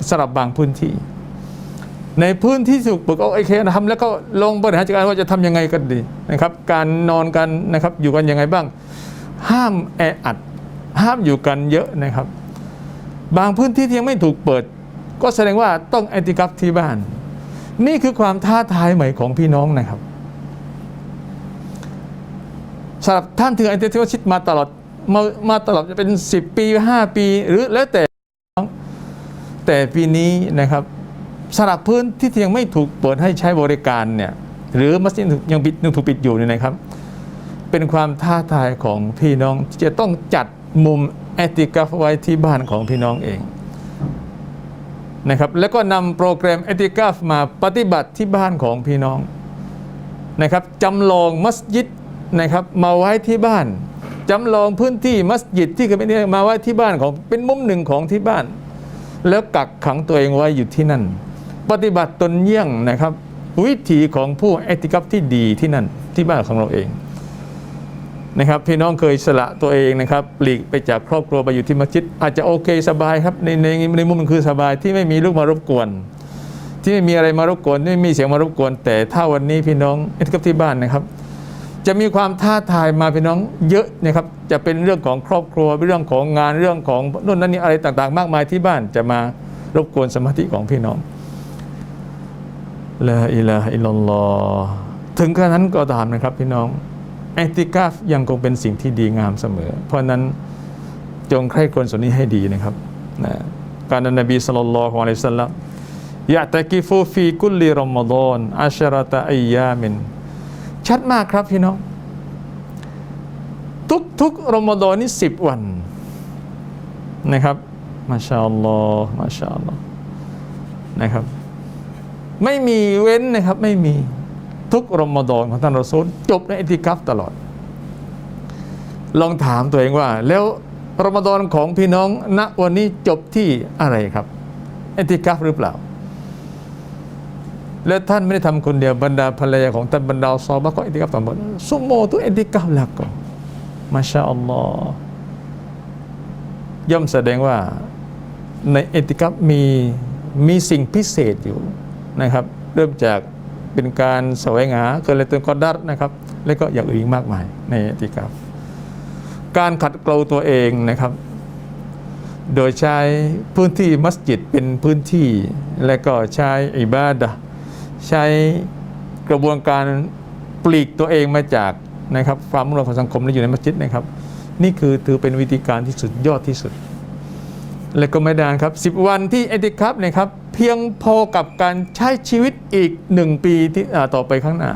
สำหรับบางพื้นที่ในพื้นที่ถูกเปิดโอเคทำแล้วก็ลงบริหารจัดการว่าจะทำยังไงกันดีนะครับการนอนกันนะครับอยู่กันยังไงบ้างห้ามแออัดห้ามอยู่กันเยอะนะครับบางพื้นที่ที่ยังไม่ถูกเปิดก็แสดงว่าต้องอิติคัฟที่บ้านนี่คือความท้าทายใหม่ของพี่น้องนะครับสำหรับท่านที่อิติคัฟชิดมาตลอดจะเป็น10 ปี5 ปีหรือแล้วแต่ปีนี้นะครับสำหรับพื้นที่ยังไม่ถูกเปิดให้ใช้บริการเนี่ยหรือมัสยิดยังถูกปิดอยู่เนี่ยนะครับเป็นความท้าทายของพี่น้องที่จะต้องจัดมุมอิติคัฟไว้ที่บ้านของพี่น้องเองนะครับแล้วก็นำโปรแกรมอิติคัฟมาปฏิบัติที่บ้านของพี่น้องนะครับจำลองมัสยิดนะครับมาไว้ที่บ้านจำลองพื้นที่มัสยิดที่เคยเป็นมาไว้ที่บ้านของเป็นมุมหนึ่งของที่บ้านแล้วกักขังตัวเองไว้อยู่ที่นั่นปฏิบัติตนเยี่ยงนะครับวิถีของผู้อิติคัฟที่ดีที่นั่นที่บ้านของเราเองนะครับพี่น้องเคยสละตัวเองนะครับปลีกไปจากครอบครัวไปอยู่ที่มัสยิดอาจจะโอเคสบายครับในมุมมันคือสบายที่ไม่มีลูกมารบกวนที่ไม่มีอะไรมารบกวนไม่มีเสียงมารบกวนแต่ถ้าวันนี้พี่น้องอิติคัฟที่บ้านนะครับจะมีความท้าทายมาพี่น้องเยอะนะครับจะเป็นเรื่องของครอบครัวเรื่องของงานเรื่องของโน่นนั่นนี่อะไรต่างๆมากมายที่บ้านจะมารบกวนสมาธิของพี่น้องลาอิลาฮะอิลลัลลอฮ์ถึงขนาดนั้นก็ตามนะครับพี่น้องอิติคัฟยังคงเป็นสิ่งที่ดีงามเสมอเพราะนั้นจงใคร่ครวญส่วนนี้ให้ดีนะครับการนบีศ็อลลัลลอฮุอะลัยฮิวะซัลลัมยะตะกิฟูฟีกุลลิรอมฎอนอัชเราะตะอัยยามินชัดมากครับพี่น้องทุกรอมฎอนนี่10 วันนะครับมาชาอัลลอฮ์มาชาอัลลอฮ์นะครับไม่มีเว้นนะครับไม่มีทุกรอมฎอนของท่านรอซูลจบในอิติคัฟตลอดลองถามตัวเองว่าแล้วรอมฎอนของพี่น้องณวันนี้จบที่อะไรครับอิติคัฟหรือเปล่าและท่านไม่ได้ทำคนเดียวบรรดาภรรยาของท่านบรรดาซอฮาบะห์ก็อิติคัฟทั้งหมดซุมโมตุอิติคัฟละก็มาชาอัลลอฮ์ย่อมแสดงว่าในอิติคัฟมีสิ่งพิเศษอยู่นะครับเริ่มจากเป็นการแสวงหาเกิดอะไรตัวกอดัรนะครับแล้วก็อย่างอื่นอีกมากมายในอิติคัฟการขัดเกลาตัวเองนะครับโดยใช้พื้นที่มัสยิดเป็นพื้นที่และก็ใช้อิบาดะห์ใช้กระบวนการปลีกตัวเองมาจากนะครับความมุ่งหวังของสังคมและอยู่ในมัสยิดนะครับนี่คือถือเป็นวิธีการที่สุดยอดที่สุดและก็ไม่นานครับ10 วันที่อิติคัฟนะครับเพียงพอกับการใช้ชีวิตอีก1 ปีที่ต่อไปข้างหน้า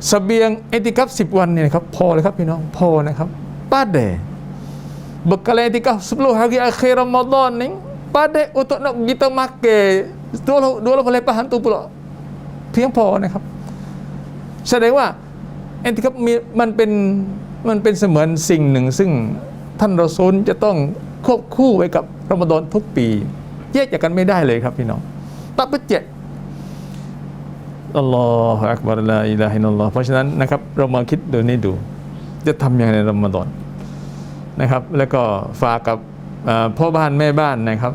เสบียงอิติคัฟ10 วันเนี่ยครับพอเลยครับพี่น้องพอนะครับpada bekal i'tikaf 10 hari akhir Ramadan ni pada untuk nak kita makan 20 pelepahan tu pula เพียงพอนะครับแสดงว่าอิติคัฟมันเป็นเสมือนสิ่งหนึ่งซึ่งท่านรอซูลจะต้องควบคู่ไว้กับรอมฎอนทุกปีแยกจากกันไม่ได้เลยครับพี่น้อง tak becek อัลลอฮฺอักบาร์ลาอิลาฮินัลลอฮ์เพราะฉะนั้นนะครับเรามาคิดดูนี่ดูจะทำอย่างไรในรอมฎอนนะครับแล้วก็ฝากกับพ่อบ้านแม่บ้านนะครับ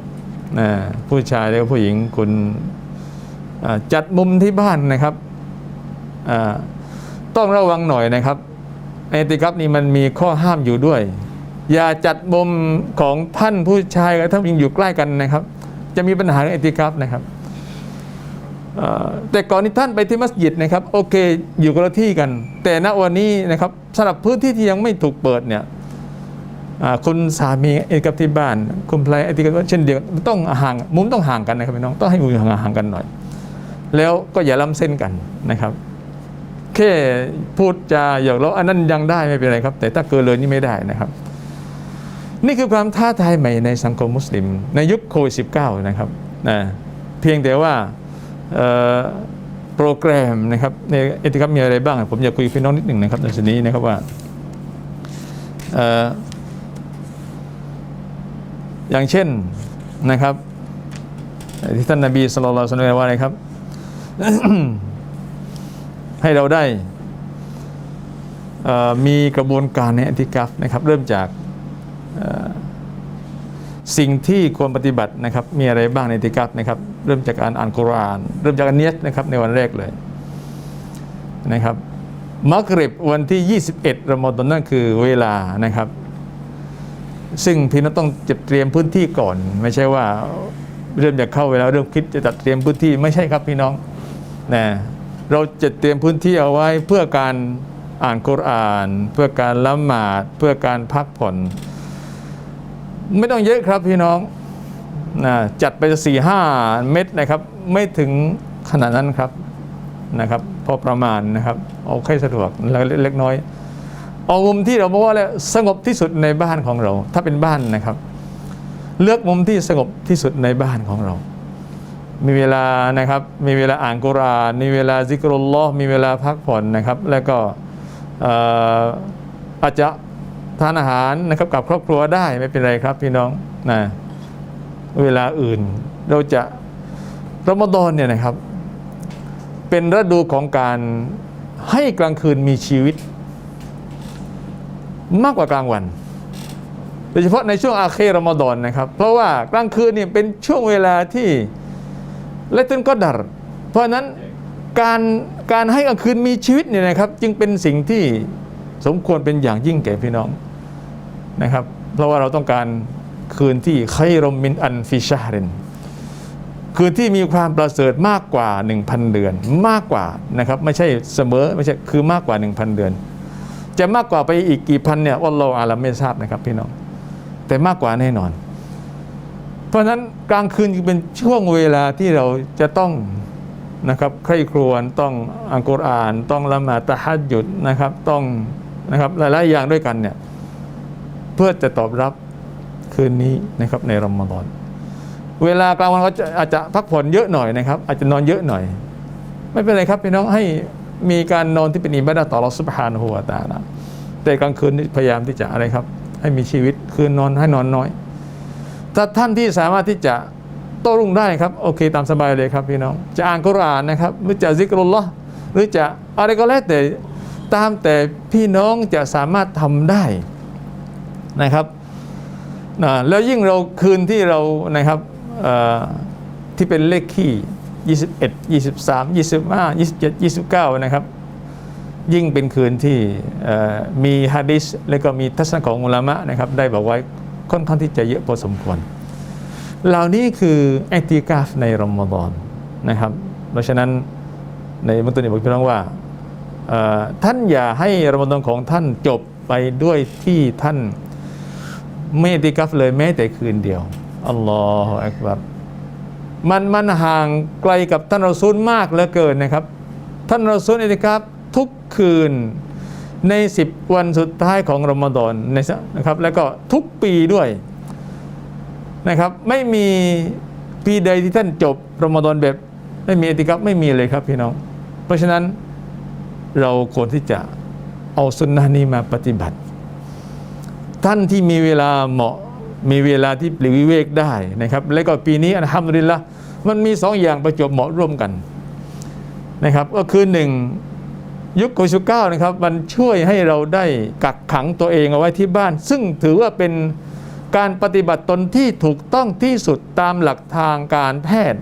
ผู้ชายและผู้หญิงคุณจัดมุมที่บ้านนะครับต้องระวังหน่อยนะครับไอติกัฟนี่มันมีข้อห้ามอยู่ด้วยอย่าจัดมุมของท่านผู้ชายกับท่านผู้หญิงอยู่ใกล้กันนะครับจะมีปัญหาในไอติกัฟนะครับแต่ก่อนนี้ท่านไปที่มัสยิดนะครับโอเคอยู่คนละที่กันแต่ณวันนี้นะครับสำหรับพื้นที่ที่ยังไม่ถูกเปิดเนี่ยคุณสามีไอติกัฟที่บ้านคุณภรรยาไอติกัฟเช่นเดียวต้องห่างมุมต้องห่างกันนะครับพี่น้องต้องให้มุมห่างกันหน่อยแล้วก็อย่าล้ำเส้นกันนะครับแค่พูดจาหยอกล้ออันนั้นยังได้ไม่เป็นไรครับแต่ถ้าเกินเลยนี่ไม่ได้นะครับนี่คือความท้าทายใหม่ในสังคมมุสลิมในยุคโควิด -19 นะครับเพียงแต่ว่าโปรแกรมนะครับในเอติกัฟมีอะไรบ้างผมอยากคุยกับพี่น้องนิดหนึ่งนะครับในส่วนนี้นะครับว่าอย่างเช่นนะครับที่ท่านนบีศ็อลลัลลอฮุอะลัยฮิวะซัลลัมว่าอะไรครับ ให้เราได้มีกระบวนการในเอติกัฟนะครับเริ่มจากสิ่งที่ควรปฏิบัตินะครับมีอะไรบ้างในเอติกัฟนะครับเริ่มจากการอ่านกุรอานเริ่มจากการเนียตนะครับในวันแรกเลยนะครับมักริบวันที่21รอมฎอนนั่นคือเวลานะครับซึ่งพี่น้องต้องจัดเตรียมพื้นที่ก่อนไม่ใช่ว่าเริ่มจากเข้าเวลาเริ่มคิดจะจัดเตรียมพื้นที่ไม่ใช่ครับพี่น้องนะเราจะเตรียมพื้นที่เอาไว้เพื่อการอ่านกุรอานเพื่อการละหมาดเพื่อการพักผ่อนไม่ต้องเยอะครับพี่น้องจัดไป4-5 เม็ดนะครับไม่ถึงขนาดนั้นครับนะครับพอประมาณนะครับเอาแค่สะดวกเล็กน้อยเอามุมที่เราบอกว่าแล้วสงบที่สุดในบ้านของเราถ้าเป็นบ้านนะครับเลือกมุมที่สงบที่สุดในบ้านของเรามีเวลานะครับมีเวลาอ่านกุรอานมีเวลาซิกรุลลอฮ์มีเวลาพักผ่อนนะครับแล้วก็อาจจะทานอาหารนะครับกับครอบครัวได้ไม่เป็นไรครับพี่น้องนะเวลาอื่นเราจะรอมฎอนเนี่ยนะครับเป็นฤดูของการให้กลางคืนมีชีวิตมากกว่ากลางวันโดยเฉพาะในช่วงอาเครอมฎอนนะครับเพราะว่ากลางคืนเนี่ยเป็นช่วงเวลาที่ละตุลกอดรเพราะนั้นการให้กลางคืนมีชีวิตเนี่ยนะครับจึงเป็นสิ่งที่สมควรเป็นอย่างยิ่งแก่พี่น้องนะครับเพราะว่าเราต้องการคืนที่ไครอมมินอันฟิชารินคืนที่มีความประเสริฐมากกว่า 1,000 เดือนมากกว่านะครับไม่ใช่เสมอไม่ใช่คือมากกว่า 1,000 เดือนจะมากกว่าไปอีกกี่พันเนี่ยอัลลอฮฺอาลัมไม่ทราบนะครับพี่น้องแต่มากกว่าแน่นอนเพราะฉะนั้นกลางคืนเป็นช่วงเวลาที่เราจะต้องนะครับใคร่ครวญต้องอ่านกุรอานต้องละหมาดตะฮัจญุดนะครับต้องนะครับหลายๆอย่างด้วยกันเนี่ยเพื่อจะตอบรับคืนนี้นะครับในรอมฎอนเวลากลางวันก็อาจจะพักผ่อนเยอะหน่อยนะครับอาจจะนอนเยอะหน่อยไม่เป็นไรครับพี่น้องให้มีการนอนที่เป็นอิบาดะห์ต่ออัลเลาะห์ซุบฮานะฮูวะตะอาลาแต่กลางคืนนี่พยายามที่จะอะไรครับให้มีชีวิตคืนนอนให้นอนน้อยถ้าท่านที่สามารถที่จะโต้รุ่งได้ครับโอเคตามสบายเลยครับพี่น้องจะอ่านกุรอานนะครับหรือจะซิกรุลลอฮ์หรือจะอะไรก็แล้วแต่ตามแต่พี่น้องจะสามารถทำได้นะครับแล้วยิ่งเราคืนที่เรานะครับที่เป็นเลขขี้21 23 25 27 29นะครับยิ่งเป็นคืนที่มีหะดีษและก็มีทัศนะของอุลามะนะครับได้บอกไว้ค่อนข้างที่จะเยอะพอสมควรเหล่านี้คือเอติกาฟในรอมฎอนนะครับเพราะฉะนั้นในมุตตะนิบอกพี่น้องว่าท่านอย่าให้รอมฎอนของท่านจบไปด้วยที่ท่านไม่เอติกาฟเลยแม้แต่คืนเดียวอัลลอฮฺอักบัรมันห่างไกลกับท่านรอซูลมากเหลือเกินนะครับท่านรอซูลเอติกาฟทุกคืนใน10 วันสุดท้ายของรอมฎอนนะครับแล้วก็ทุกปีด้วยนะครับไม่มีปีใดที่ท่านจบรอมฎอนแบบไม่มีเอติกัฟไม่มีเลยครับพี่น้องเพราะฉะนั้นเราควรที่จะเอาสุนนะห์นี้มาปฏิบัติท่านที่มีเวลาเหมาะมีเวลาที่ปลีกวิเวกได้นะครับแล้วก็ปีนี้อัลฮัมดุลิลละห์ มันมีสองอย่างประจวบเหมาะร่วมกันนะครับก็คือหนึ่งยุคโควิด-19นะครับมันช่วยให้เราได้กักขังตัวเองเอาไว้ที่บ้านซึ่งถือว่าเป็นการปฏิบัติตนที่ถูกต้องที่สุดตามหลักทางการแพทย์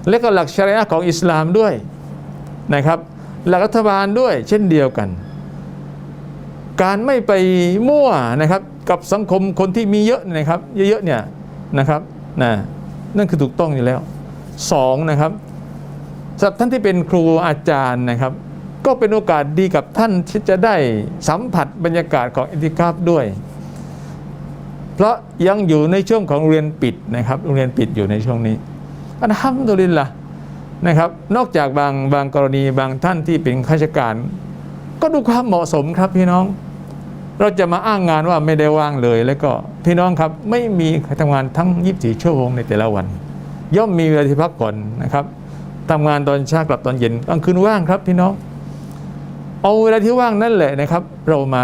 และก็หลักชะรีอะห์ของอิสลามด้วยนะครับหลักรัฐบาลด้วยเช่นเดียวกันการไม่ไปมั่วนะครับกับสังคมคนที่มีเยอะนะครับเยอะๆเนี่ยนะครับนั่นคือถูกต้องอยู่แล้วสองนะครับสำหรับท่านที่เป็นครูอาจารย์นะครับก็เป็นโอกาสดีกับท่านที่จะได้สัมผัสบรรยากาศของอิติกาฟด้วยเพราะยังอยู่ในช่วงของเรียนปิดนะครับโรงเรียนปิดอยู่ในช่วงนี้อัลฮัมดุลิลละห์นะครับนอกจากบางกรณีบางท่านที่เป็นข้าราชการก็ดูความเหมาะสมครับพี่น้องเราจะมาอ้างงานว่าไม่ได้ว่างเลยแล้วก็พี่น้องครับไม่มีใครทำงานทั้ง24ชั่วโมงในแต่ละวันย่อมมีเวลาที่พักผ่อนนะครับทำงานตอนเช้ากลับตอนเย็นกลางคืนว่างครับพี่น้องเอาเวลาที่ว่างนั่นแหละนะครับเรามา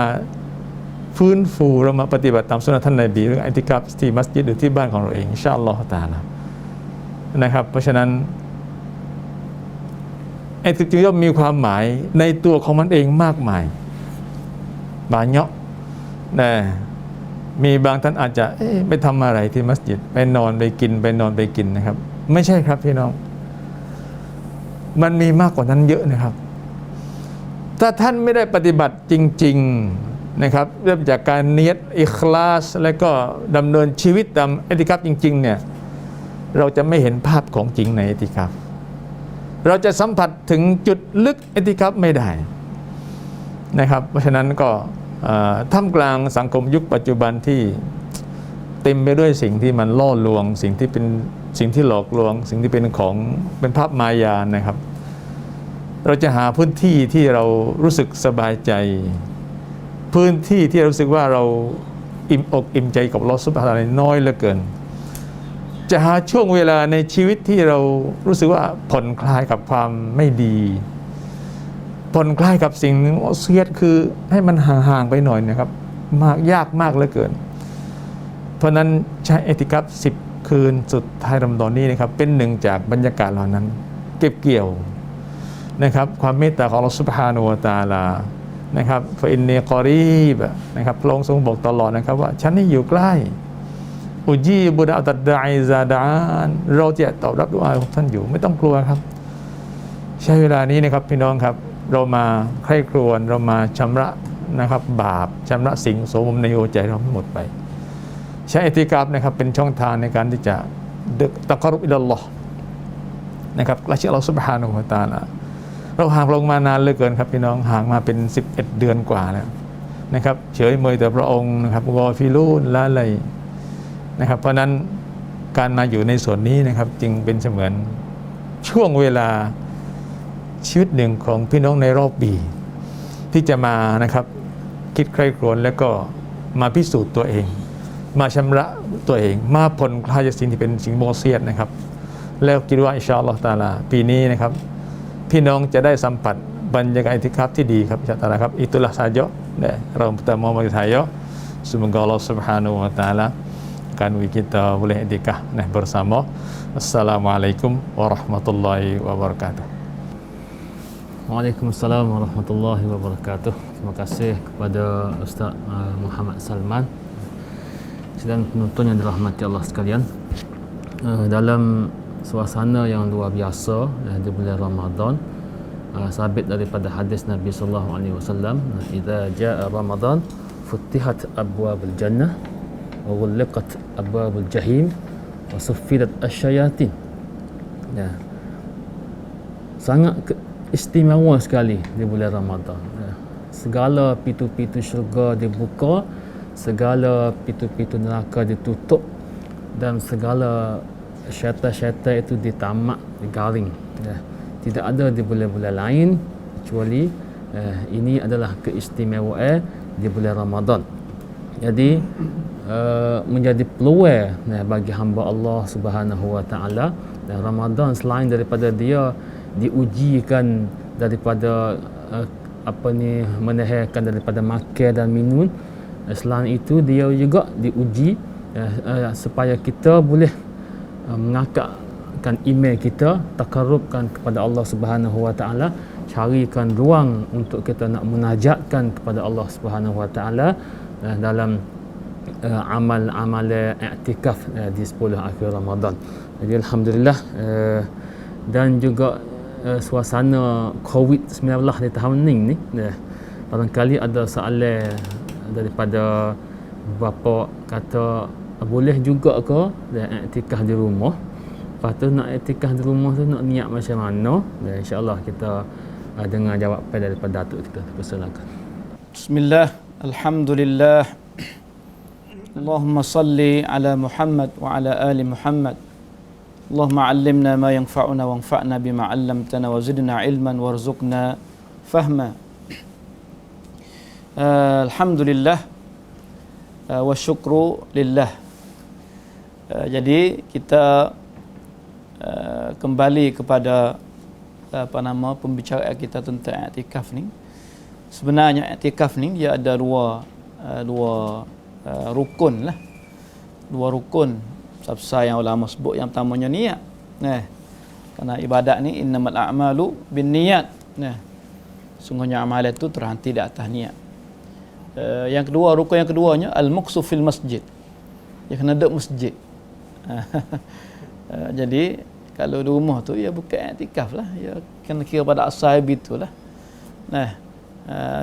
ฟื้นฟูเรามาปฏิบัติตามสุนนะท่านนบีเรื่องอิติกาฟที่มัสยิดหรือที่บ้านของเราเองอินชาอัลลอฮฺตะอาลานะครับเพราะฉะนั้นอิติกาฟย่อมมีความหมายในตัวของมันเองมากมายบานเนาะนะมีบางท่านอาจจะไปทำอะไรที่มัสยิดไปนอนไปกินไปนอนไปกินนะครับไม่ใช่ครับพี่น้องมันมีมากกว่านั้นเยอะนะครับถ้าท่านไม่ได้ปฏิบัติจริงๆนะครับเริ่มจากการเนียดอิคลาสแล้วก็ดำเนินชีวิตตามอิติกาฟจริงๆเนี่ยเราจะไม่เห็นภาพของจริงในอิติกาฟเราจะสัมผัสถึงจุดลึกอิติกาฟไม่ได้นะครับเพราะฉะนั้นก็ท่ามกลางสังคมยุคปัจจุบันที่เต็มไปด้วยสิ่งที่มันล่อลวงสิ่งที่เป็นสิ่งที่หลอกลวงสิ่งที่เป็นของเป็นภาพมายานะครับเราจะหาพื้นที่ที่เรารู้สึกสบายใจพื้นที่ที่เรารู้สึกว่าเราอิ่มอกอิ่มใจกับอัลเลาะห์ซุบฮานะฮูวะตะอาลาน้อยเหลือเกินจะหาช่วงเวลาในชีวิตที่เรารู้สึกว่าผ่อนคลายกับความไม่ดีผ่อนคลายกับสิ่งนึงเสียดคือให้มันห่างๆไปหน่อยนะครับมากยากมากเหลือเกินเพราะนั้นใช้อิติกาฟ10 คืนสุดท้ายรอมฎอนนี้นะครับเป็นหนึ่งจากบรรยากาศเหล่านั้นเก็บเกี่ยวนะครับความเมตตาของอัลเลาะห์ซุบฮานะฮูวะตะอาลานะครับฟะอินนีกอรีบนะครับพระองค์ทรงบอกตลอดนะครับว่าฉันนี่อยู่ใกล้อุจีบุดะอัตดะอิซาดานเราจะตอบรับดุอาของท่านอยู่ไม่ต้องกลัวครับใช้เวลานี้นะครับพี่น้องครับเรามาใคร่ครวญเรามาชำระนะครับบาปชำระสิ่งโสมมในหัวใจเราให้หมดไปใช้อิติกาฟนะครับเป็นช่องทางในการที่จะตะกรุบอิลัลลอฮ์นะครับละชิอัลลอฮ์ซุบฮานะฮูวะตะอาลาเราห่างลงมานานเหลือเกินครับพี่น้องห่างมาเป็น11 เดือนกว่าแล้วนะครับเฉยเมยแต่พระองค์นะครับกอฟิลูนละอะไรนะครับเพราะนั้นการมาอยู่ในส่วนนี้นะครับจึงเป็นเสมือนช่วงเวลาชีวิตหนึ่งของพี่น้องในรอบปีที่จะมานะครับคิดใคร่ครวญแล้วก็มาพิสูจน์ตัวเองมาชำระตัวเองมาผ่อนคลายจากสิ่งที่เป็นสิ่งโมเสียดนะครับแล้วคิดว่าอินชาอัลลอฮฺตะอาลาปีนี้นะครับพี่น้องจะได้สัมผัสบรรยากาศอิติกาฟที่ดีครับอินชาอัลลอฮฺครับ itulah sajaเราpertama bagi saya semoga Allah Subhanahu wa taala akan kita boleh itikaf bersama. Assalamualaikum warahmatullahi wabarakatuh. Waalaikumsalam warahmatullahi wabarakatuh. Terima kasih kepada Ustaz Muhammad Salman dan penonton yang dirahmati Allah sekalian. Dalam suasana yang luar biasa di bulan Ramadan, sabit daripada hadis Nabi sallallahu alaihi wasallam, idza jaa Ramadan futihat abwabul jannah wa ghulqat abwabul jahim wa suffidat asyayatin. Ya. Sangat istimewa sekali di bulan Ramadan. Segala pintu-pintu syurga dibuka, segala pintu-pintu neraka ditutup dan segala syaitan-syaitan itu ditamak, digaring. Tidak ada di bulan-bulan lain kecuali ini adalah keistimewaan di bulan Ramadan. Jadi menjadi peluang bagi hamba Allah Subhanahu wa taala, dan Ramadan selain daripada dia diujikan daripada menahankan daripada makan dan minum, selain itu dia juga diuji supaya kita boleh mengangkat tingkatkan iman kita, takarrubkan kepada Allah Subhanahu Wa Taala, carikan ruang untuk kita nak munajatkan kepada Allah Subhanahu Wa Taala dalam amal-amal i'tikaf di 10 akhir Ramadan. Jadi alhamdulillah, dan juga suasana COVID-19 di tahun ni barangkali ada soalan daripada bapa kata boleh juga ke i'tikaf di rumah. Lepas tu nak i'tikaf di rumah tu nak niat macam mana? InsyaAllah kita dengar jawapan daripada datuk kita. Persilakan. Bismillah, alhamdulillah, Allahumma salli ala Muhammad wa ala ali Muhammad. Allahumma allimna ma yanfa'una wanfa'na bima 'allamtana wa zidna ilman warzuqna fahma. Alhamdulillah wa syukru lillah. Jadi kita kembali kepada pembicaraan kita tentang i'tikaf ni. Sebenarnya i'tikaf ni dia ada dua rukun lah. Dua rukun. Sebab yang ulama sebut yang pertamanya niat. Kerana ibadat ni innamal a'malu binniyat. Sungguhnya amalan itu terhenti di atas niat. Yang kedua, rukun yang keduanya al-muqsu fil masjid. Dia kena duduk masjid. Jadi kalau di rumah tu ya bukan i'tikaf lah. Ya kena kira pada asal itulah.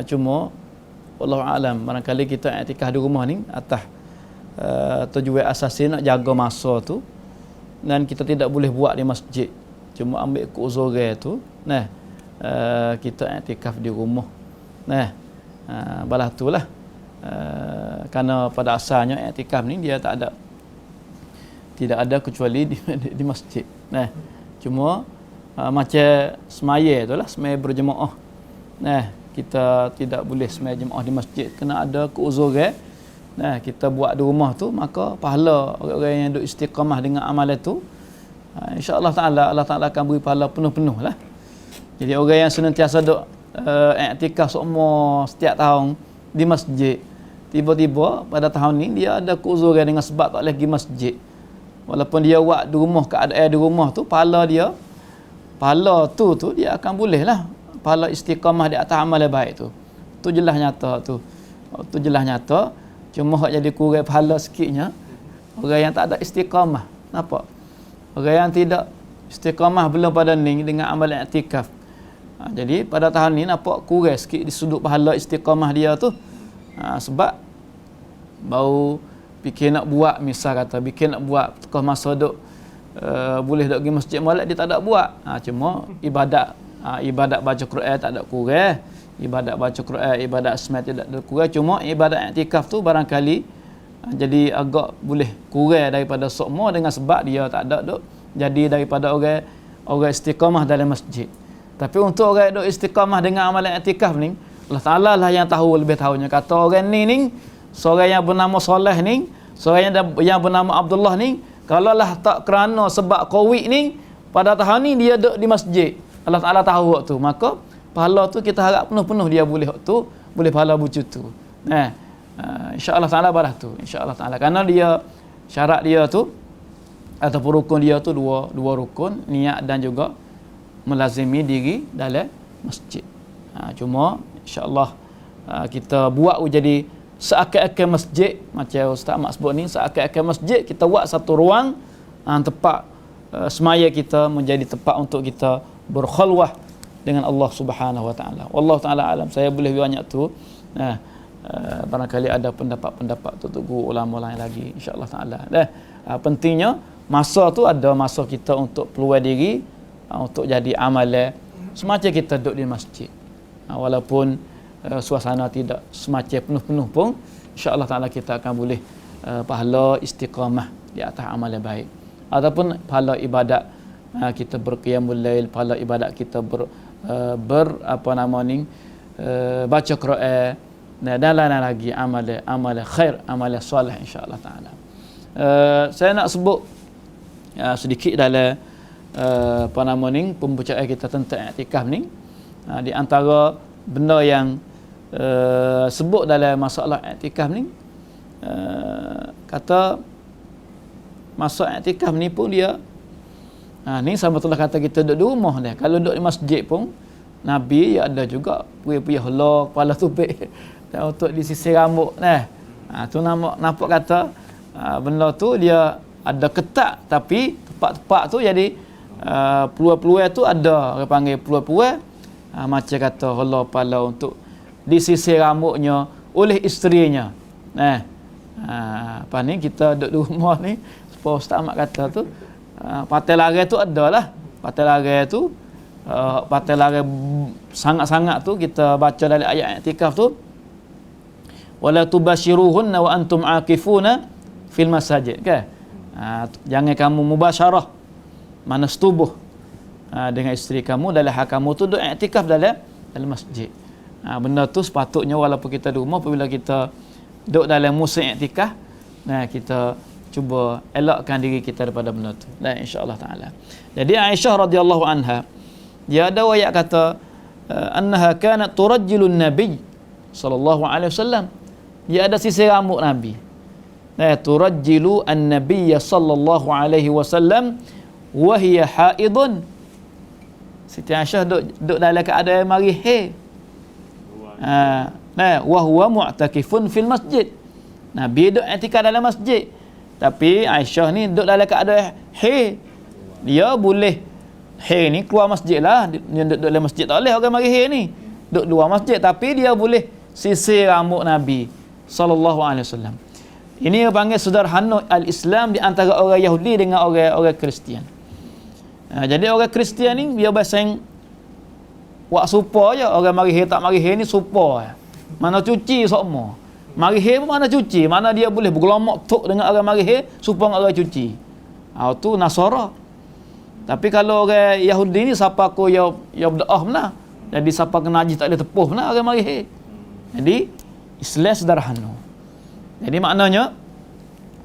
Cuma wallahu alam, barangkali kita i'tikaf di rumah ni atas tujuan asasi nak jaga masa tu, dan kita tidak boleh buat di masjid, cuma ambil ke uzuran tu, kita i'tikaf di rumah. Balah tu lah, kerana pada asalnya i'tikaf ni dia tidak ada kecuali di masjid. Cuma macam semaya tu lah, semaya berjemaah. Kita tidak boleh semaya jemaah di masjid, kena ada keuzuran. Kita buat di rumah tu, maka pahala orang-orang yang duk istiqamah dengan amalan tu, insya-Allah taala Allah Taala akan beri pahala penuh-penuh lah. Jadi orang yang senantiasa duk i'tikaf setiap tahun di masjid, tiba-tiba pada tahun ni dia ada keuzuran dengan sebab tak boleh pergi masjid. Walaupun dia buat di rumah, keadaan di rumah tu, pahala tu dia akan boleh lah. Pahala istiqamah di atas amal baik tu. Tu jelas nyata tu. Tu jelas nyata. Cuma hak jadi kurang pahala sikitnya orang yang tak ada istiqamah. Nampak? Orang yang tidak istiqamah belum pada ni dengan amal i'tikaf. Jadi pada tahun ni nampak kurang sikit di sudut pahala istiqamah dia tu. Sebab baru fikir nak buat, misal kata fikir nak buat tekah masa duk boleh duk pergi masjid molek, dia tak ada buat. Cuma ibadat baca Quran tak ada kurang, ibadat baca Quran, ibadat semayang tidak ada kurang, cuma ibadat i'tikaf tu barangkali jadi agak boleh kurang daripada semua dengan sebab dia tak ada duk jadi daripada orang istiqamah dalam masjid. Tapi untuk orang duk istiqamah dengan amalan i'tikaf ni, Allah Taala lah yang tahu, lebih tahunya. Kata orang ni seorang yang bernama Soleh ni, seorang yang bernama Abdullah ni, kalau lah tak kerana sebab COVID ni, pada tahun ni dia duduk di masjid, Allah Ta'ala tahu waktu, maka pahala tu kita harap penuh-penuh dia boleh waktu, boleh pahala bucu tu. InsyaAllah Ta'ala barah tu, InsyaAllah Ta'ala. Kerana dia, syarat dia tu, ataupun rukun dia tu dua rukun, niat dan juga melazimi diri dalam masjid. Cuma insyaAllah kita buat jadi seakan-akan masjid, macam Ustaz Mak sebut ni, seakan-akan masjid, kita buat satu ruang tempat semaya kita menjadi tempat untuk kita berkhulwah dengan Allah Subhanahu Wa Taala. Wallahu taala alam. Saya boleh banyak tu. Barangkali ada pendapat-pendapat tu guru ulama lain lagi, insya-Allah taala. Pentingnya masa tu ada masa kita untuk peluang diri untuk jadi amalan semacam kita duduk di masjid. Walaupun suasana tidak semacam penuh-penuh pun, insya-Allah taala kita akan boleh pahala istiqamah di atas amalan baik. Ataupun pahala ibadat kita berqiyamul lail, pahala ibadat kita baca Quran dan lain-lain lagi amal khair, amal soleh, insya-Allah taala. Saya nak sebut sedikit dalam pembicaraan kita tentang i'tikaf ni. Di antara benda yang sebut dalam masalah i'tikaf ni, kata masa i'tikaf ni pun dia Ni sama betul kata kita duduk di rumah dia. Kalau duduk di masjid pun Nabi ya ada juga puyah-puyah helok kepala tubik dan untuk disisir rambut nah. Tu nampak kata benda tu dia ada ketat tapi tepat-tepat tu jadi peluang-peluang tu ada orang panggil peluang-peluang macam kata helok kepala untuk disisir rambutnya oleh isterinya. Apa ni kita duduk di rumah ni supaya Ustaz Ahmad kata tu patai larai tu adalah patai larai tu patai larai sangat-sangat tu kita baca dalam ayat i'tikaf tu wala tubashiruhunna wa antum aqifuna fil masajid kan. Jangan kamu mubasyarah mana setubuh dengan isteri kamu dalam hal kamu tu duduk i'tikaf dalam masjid. Benda tu sepatutnya walaupun kita di rumah apabila kita duduk dalam musim i'tikaf kita cuba elakkan diri kita daripada benda tu dan insya-Allah taala. Jadi Aisyah radhiyallahu anha dia ada ayat kata annaha kanat turajjilun nabiy sallallahu alaihi wasallam. Dia ada sisir rambut Nabi. Turajjilu an-nabiy sallallahu alaihi wasallam wa hiya haidun. Siti Aisyah duduk dalam keadaan mari haid. Wa huwa mu'takifun fil masjid. Nabi duduk i'tikaf dalam masjid. Tapi Aisyah ni duduk dalam keadaan haid. Dia boleh haid ni keluar masjid lah. Dia duduk dalam masjid tak boleh orang mari haid ni. Duduk luar masjid tapi dia boleh sisir rambut Nabi sallallahu alaihi wasallam. Ini yang panggil sederhana al-Islam di antara orang Yahudi dengan orang Kristian. Jadi orang Kristian ni dia basing wak supa je, orang mari haid tak mari haid ni supa. Mana cuci semua. Mari haid pun mana cuci, mana dia boleh bergelomak tok dengan orang mari haid supaya orang cuci. Tu Nasara. Tapi kalau orang Yahudi ni siapa ko ya berdoa benar. Jadi siapa kena najis tak boleh tepuh benar orang mari haid. Jadi Islam sederhana. Jadi maknanya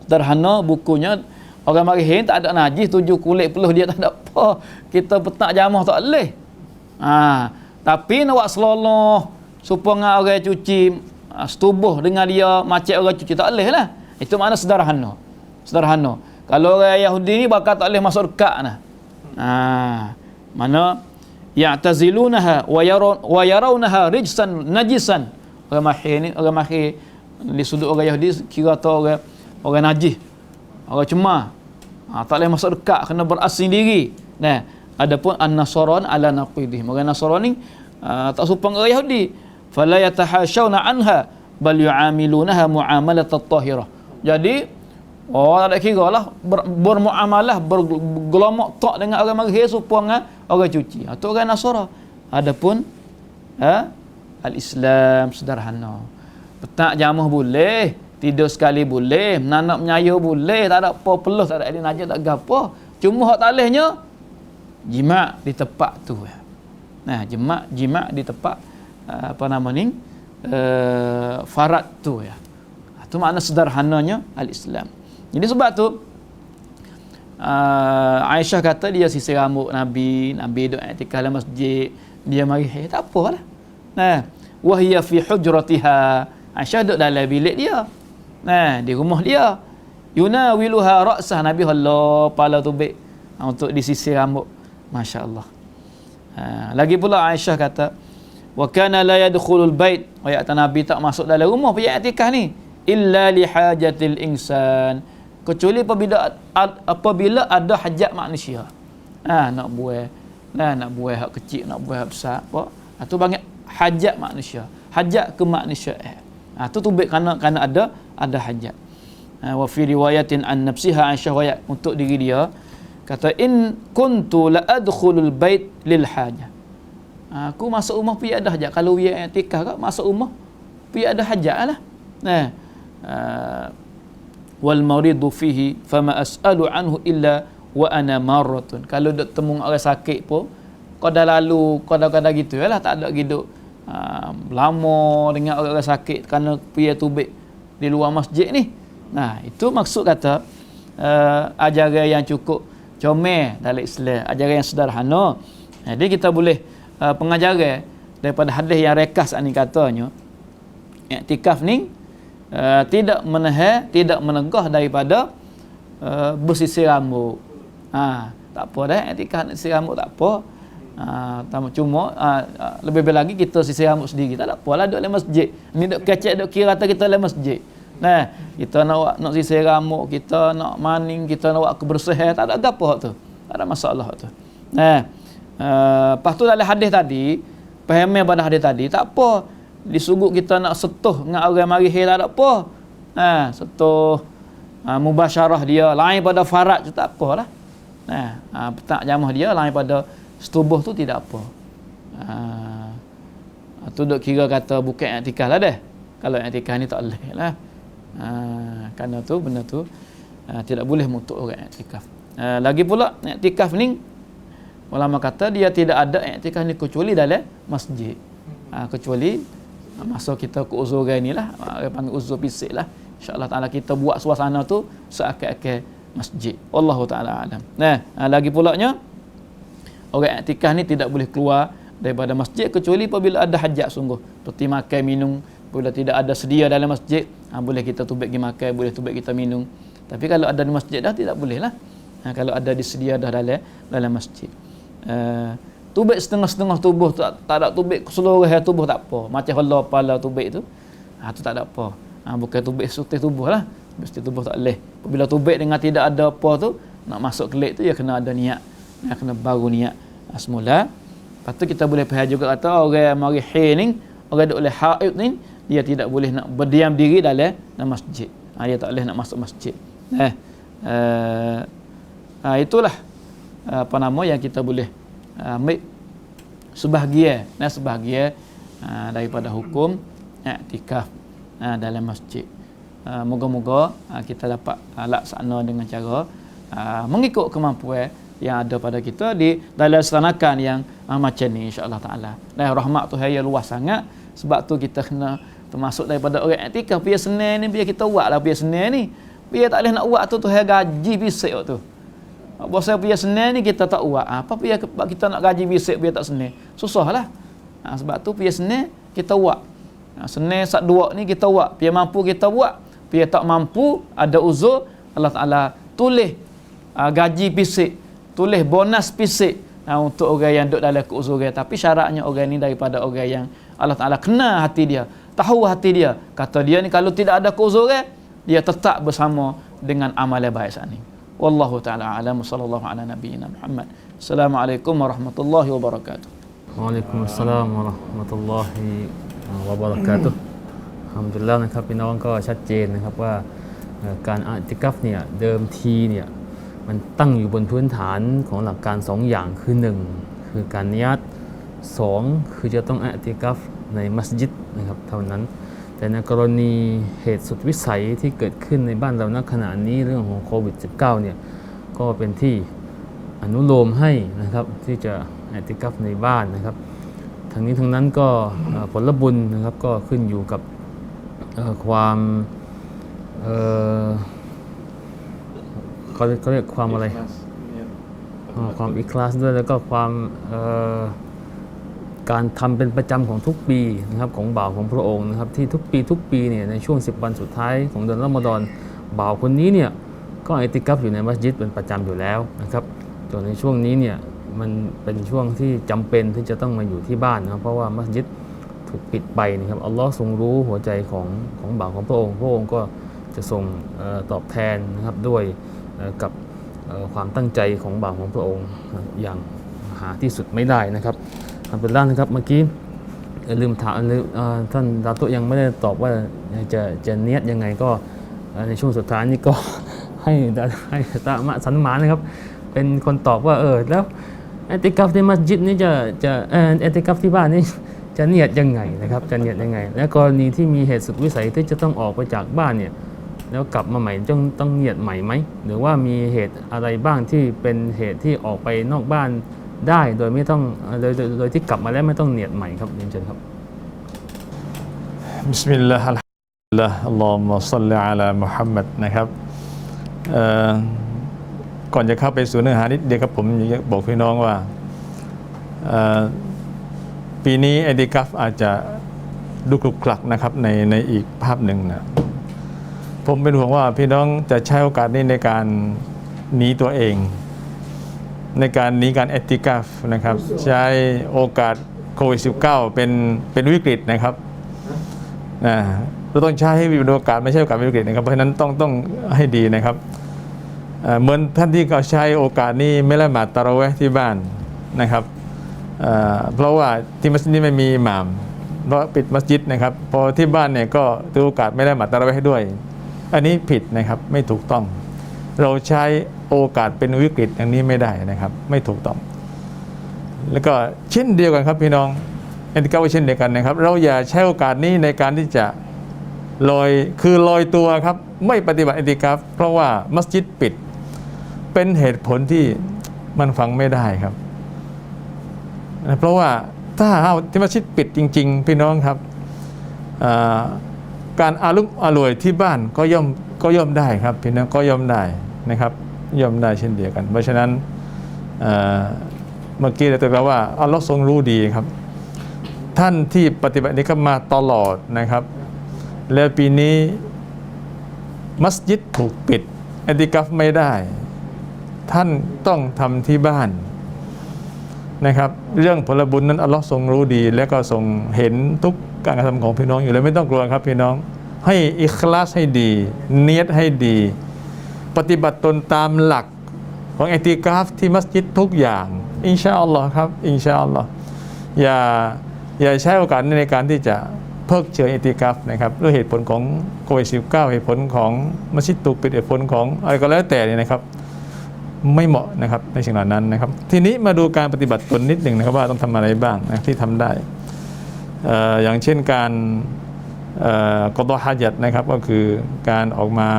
sederhana bukunya orang mari haid tak ada najis, tujuh kulit peluh dia tak ada apa. Kita petak jamah tak boleh. Tapi nak buat seloloh supaya orang cuci setubuh dengan dia macam orang cuci tak boleh lah. Itu makna sederhana. Sederhana. Kalau orang Yahudi ni bakal tak boleh masuk dekat nah. Mana ya'tazilunaha wa yarawnaha rijsan najisan. Orang mahir di sudut orang Yahudi kira tu orang najis, orang cemar. Tak boleh masuk dekat, kena berasing diri. Adapun an-nasaran ala naqidihim. Orang Nasrani tak supang orang Yahudi. Fala yatahashawna anha bal yu'amilunaha muamalat at-tahirah. Jadi tak ada kira lah bermuamalah bergelomak tak dengan orang mahir supaya orang cuci. Itu orang Nasara. Adapun al-Islam sederhana. Petak jamah boleh, tidur sekali boleh, menanak menyaya boleh, tak ada apa peluh, tak ada najis, tak ada apa. Cuma hak tak bolehnya jima' di tempat tu. Jima' di tempat farad tu ya. Itu makna sederhananya al-Islam. Jadi sebab tu Aisyah kata dia sisir rambut Nabi duduk i'tikaf dalam masjid, dia mari haid tak apalah. Wa hiya fi hujratiha. Aisyah duduk dalam bilik dia. Di rumah dia. Yunawiluha ra'sah, Nabi halal kepala tubik untuk disisir rambut. Masya-Allah. Lagi pula Aisyah kata wa kana la yadkhulul bait, ayat Nabi tak masuk dalam rumah pergi i'tikaf ni illa li hajatil insan, kecuali apabila ada hajat manusia. Nak buai hak kecil, nak buai hak besar apa. Itu panggil hajat manusia, hajat kemanusiaan. Tu tubik kerana ada hajat. Wa fi riwayatin an nafsiha, Aisyah riwayat untuk diri dia kata in kuntu la adkhulul bait lil hajah. Aku masuk rumah pergi ada hajat. Kalau dia i'tikaf kat masuk rumah pergi ada hajat lah. Wal maridu fihi fama as'alu anhu illa wa ana marratun. Kalau duk temu orang sakit pun kau dah lalu kadang-kadang gitu lah, tak ada hidup lama dengan orang sakit kerana pergi tubik di luar masjid ni. Itu maksud kata ajaran yang cukup comel dalam Islam, ajaran yang sederhana. Jadi kita boleh pengajaran daripada hadis yang rekas ni katanya i'tikaf ni tidak menahan, tidak menegah daripada bersisir rambut. tak apa dah, iktikaf nak sisir rambut tak apa. Cuma lebih-lebih lagi kita sisir rambut sendiri, tak ada apalah duduk dalam masjid. Ni duk kecek duk kira kata kita dalam masjid. Nah, kita nak sisir rambut, kita nak maning, kita nak buat kebersihan, tak ada apa tu. Tak ada masalah tu. Nah, lepas tu dalam hadis tadi, faham pada hadis tadi, tak apa. Disuruh kita nak setuh dengan orang mari tak ada apa. Setuh mubasyarah dia lain pada farad tu tak apalah. Petak jamah dia lain pada setubuh tu tidak apa. Tu duk kira kata bukan i'tikaf lah dah. Kalau i'tikaf ni tak boleh lah. Kerana tu benda tu tidak boleh untuk orang i'tikaf. Lagi pula i'tikaf ni ulama kata dia tidak ada i'tikaf ni kecuali dalam masjid. Kecuali masa kita ke uzuran ni lah, orang panggil uzur fisik lah. InsyaAllah ta'ala kita buat suasana tu seakan-akan masjid. Wallahu ta'ala alam. Lagi pulaknya orang i'tikaf ni tidak boleh keluar daripada masjid kecuali apabila ada hajat sungguh. Seperti makan, minum. Bila tidak ada sedia dalam masjid, boleh kita tubik pergi makan, boleh tubik kita minum. Tapi kalau ada di masjid dah tidak boleh lah. Kalau ada disedia dah dalam masjid. Tubik setengah-setengah tubuh, tak ada tubik seluruh tubuh tak apa. Macam Allah pala tubik tu. Tu tak ada apa. Bukan tubik setengah tubuh lah. Mesti tubuh tak boleh. Apabila tubik dengan tidak ada apa tu, nak masuk kelik tu ya kena ada niat. Kena baru niat semula. Lepas tu kita boleh faham juga kata orang mari ni, orang duk oleh haid ni, dia tidak boleh nak berdiam diri dalam masjid. Dia tak boleh nak masuk masjid. Itulah apa nama yang kita boleh ambil sebahagian daripada hukum i'tikaf dalam masjid. Moga-moga kita dapat laksana dengan cara mengikut kemampuan yang ada pada kita di dalam laksanakan yang macam ni insya-Allah taala. Dan rahmat Tuhan yang luas sangat, sebab tu kita kena termasuk daripada orang i'tikaf. Biar senang ni biar kita buatlah biar senang ni. Biar tak boleh nak buat tu Tuhan gaji bisik tu. Bosan biar senang ni kita tak buat. Apa biar kita nak gaji bisik biar tak senang. Susahlah. Sebab tu biar senang kita buat. Senang sak dua ni kita buat. Biar mampu kita buat. Biar tak mampu ada uzur, Allah Taala tulis gaji bisik, tulis bonus bisik untuk orang yang duduk dalam keuzuran. Tapi syaratnya orang ni daripada orang yang Allah Taala kenal hati dia, tahu hati dia. Kata dia ni kalau tidak ada keuzuran, dia tetap bersama dengan amal baik saat ni. Wallahu ta'ala a'lam. Sallallahu ala nabiyyina Muhammad. Assalamualaikum warahmatullahi wabarakatuh. Waalaikumsalam warahmatullahi wabarakatuh. Alhamdulillah นะครับพี่น้องก็ชัดเจนนะครับว่าการอิติกัฟเนี่ยเดิมทีเนี่ยมันตั้งอยู่บนพื้นฐานของหลักการ2อย่างคือ1คือการนิยัต2คือจะต้องอิติกัฟในมัสยิดนะครับเท่านั้นแต่ในกรณีเหตุสุดวิสัยที่เกิดขึ้นในบ้านเราณขณะนี้เรื่องของโควิด -19 เนี่ยก็เป็นที่อนุโลมให้นะครับที่จะอิติกัฟในบ้านนะครับทั้งนี้ทั้งนั้นก็ผลบุญนะครับก็ขึ้นอยู่กับความเขาเรียกความอะไรความอิคลาสด้วยแล้วก็ความการทำเป็นประจำของทุกปีนะครับของบ่าวของพระองค์นะครับที่ทุกปีเนี่ยในช่วง10 วันสุดท้ายของเดือนรอมฎอนบ่าวคนนี้เนี่ยก็อิติกัฟอยู่ในมัสยิดเป็นประจำอยู่แล้วนะครับส่วนในช่วงนี้เนี่ยมันเป็นช่วงที่จำเป็นที่จะต้องมาอยู่ที่บ้านนะครับเพราะว่ามัสยิดถูกปิดไปนะครับอัลลอฮ์ทรงรู้หัวใจของบ่าวของพระองค์ก็จะทรงตอบแทนนะครับด้วยกับความตั้งใจของบ่าวของพระองค์อย่างหาที่สุดไม่ได้นะครับเป็นด้านนะครับเมื่อกี้ลืมถามท่านดาตุยังไม่ได้ตอบว่าจะเนียดยังไงก็ในช่วงสุดท้ายนี่ก็ให้ตามะสันหมานนะครับเป็นคนตอบว่าแล้วอิติกัฟในมัสยิดนี่จะอิติกัฟที่บ้านนี่จะเนียดยังไงนะครับจะเนียดยังไงและกรณีที่มีเหตุสุดวิสัยที่จะต้องออกไปจากบ้านเนี่ยแล้วกลับมาใหม่ต้องเนียดใหม่ไหมหรือว่ามีเหตุอะไรบ้างที่เป็นเหตุที่ออกไปนอกบ้านได้โดยไม่ต้องโดยที่กลับมาแล้วไม่ต้องเนียดใหม่ครับเรียนเชิญครับบิสมิลลาฮิรเราะห์มานิรเราะฮีมอัลลอฮุมมะศ็อลลิอะลามุฮัมมัดนะครับก่อนจะเข้าไปสู่เนื้อหานิดเดียวครับผมอยากบอกพี่น้องว่าปีนี้อิติกัฟอาจจะดูคลุกคลักนะครับในอีกภาพหนึ่งนะผมเป็นห่วงว่าพี่น้องจะใช้โอกาสนี้ในการหนีตัวเอง ในการหนีการเอติกาฟนะครับใช้โอกาสโควิด -19 เป็นวิกฤตนะครับเราต้องใช้ให้เป็นโอกาสไม่ใช่โอกาสเป็นวิกฤตนะครับเพราะฉะนั้นต้องให้ดีนะครับเหมือนท่านที่เขาใช้โอกาสนี้ไม่ละหมาดตะเราะเวห์ที่บ้านนะครับเพราะว่าที่มัสยิดนี้ไม่มีอิหม่ามเพราะปิดมัสยิดนะครับพอที่บ้านเนี่ยก็ถือโอกาสไม่ละหมาดตะเราะเวห์ด้วยอันนี้ผิดนะครับไม่ถูกต้องเราใช้โอกาสเป็นวิกฤตอย่างนี้ไม่ได้นะครับไม่ถูกต้องแล้วก็เช่นเดียวกันครับพี่น้องเอติกาฟเช่นเดียวกันนะครับเราอย่าใช้โอกาสนี้ในการที่จะลอยตัวครับไม่ปฏิบัติเอติกาฟเพราะว่ามัสยิดปิดเป็นเหตุผลที่มันฟังไม่ได้ครับเพราะว่าถ้าที่มัสยิดปิดจริงๆพี่น้องครับการอารุมอร่วยที่บ้านก็ย่อมได้ครับพี่น้องก็ย่อมได้นะครับย่อมได้เช่นเดียวกันเพราะฉะนั้นเมื่อกี้เราตรัสว่าอัลลอฮ์ทรงรู้ดีครับท่านที่ปฏิบัตินี้ก็มาตลอดนะครับแล้วปีนี้มัสยิดถูกปิดเอติกาฟไม่ได้ท่านต้องทำที่บ้านนะครับเรื่องผลบุญนั้นอัลลอฮ์ทรงรู้ดีและก็ทรงเห็นทุกการกระทำของพี่น้องอยู่แล้วไม่ต้องกลัวครับพี่น้องให้อิคลาสให้ดีเนียตให้ดีปฏิบัติตนตามหลักของเอติกาฟที่มัสยิดทุกอย่างอินชาอัลลอฮ์ครับอินชาอัลลอฮ์อย่าใช้โอกาสในการที่จะเพิกเฉยเอติกาฟนะครับด้วยเหตุผลของโควิด -19 เหตุผลของมัสยิดถูกปิดเหตุผลของอะไรก็แล้วแต่เนี่ยนะครับไม่เหมาะนะครับในสิ่งเหล่านั้นนะครับทีนี้มาดูการปฏิบัติตนนิดหนึ่งนะครับว่าต้องทำอะไรบ้างนะที่ทำได้อย่างเช่นการกอฎอฮาญัตนะครับก็คือการออกมา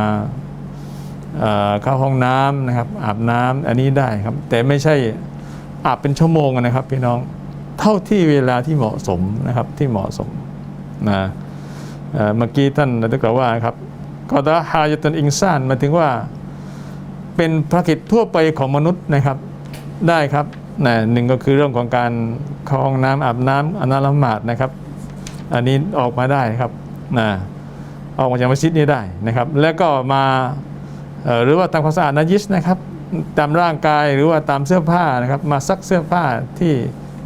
เข้าห้องน้ำนะครับอาบน้ำอันนี้ได้ครับแต่ไม่ใช่อาบเป็นชั่วโมงนะครับพี่น้องเท่าที่เวลาที่เหมาะสมนะครับที่เหมาะสมนะเมื่อกี้ท่านได้กล่าวว่าครับกอฎอฮาญัตุลอินซานหมายถึงว่าเป็นภารกิจทั่วไปของมนุษย์นะครับได้ครับหนึ่งก็คือเรื่องของการเข้าห้องน้ำอาบน้ำละหมาดนะครับอันนี้ออกมาได้ครับออกมาจากมัสยิดนี้ได้นะครับแล้วก็มาหรือว่าทำความสะอาดนะญิสนะครับตามร่างกายหรือว่าตามเสื้อผ้านะครับมาซักเสื้อผ้าที่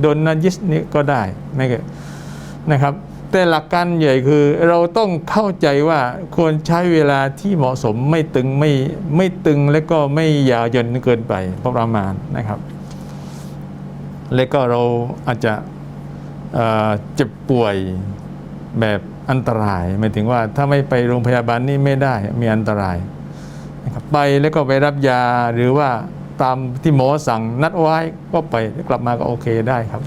โดนนะญิสนี้ก็ได้ไม่เกิดนะครับแต่หลักการใหญ่คือเราต้องเข้าใจว่าควรใช้เวลาที่เหมาะสมไม่ตึงไม่ตึงและก็ไม่ยาวจนเกินไปประมาณนะครับและก็เราอาจจะเจ็บป่วยแบบอันตรายหมายถึงว่าถ้าไม่ไปโรงพยาบาลนี่ไม่ได้มีอันตรายนะครับไปแล้วก็ไปรับยาหรือว่าตามที่หมอสั่งนัดไว้ก็ไปกลับมาก็โอเคได้ครับ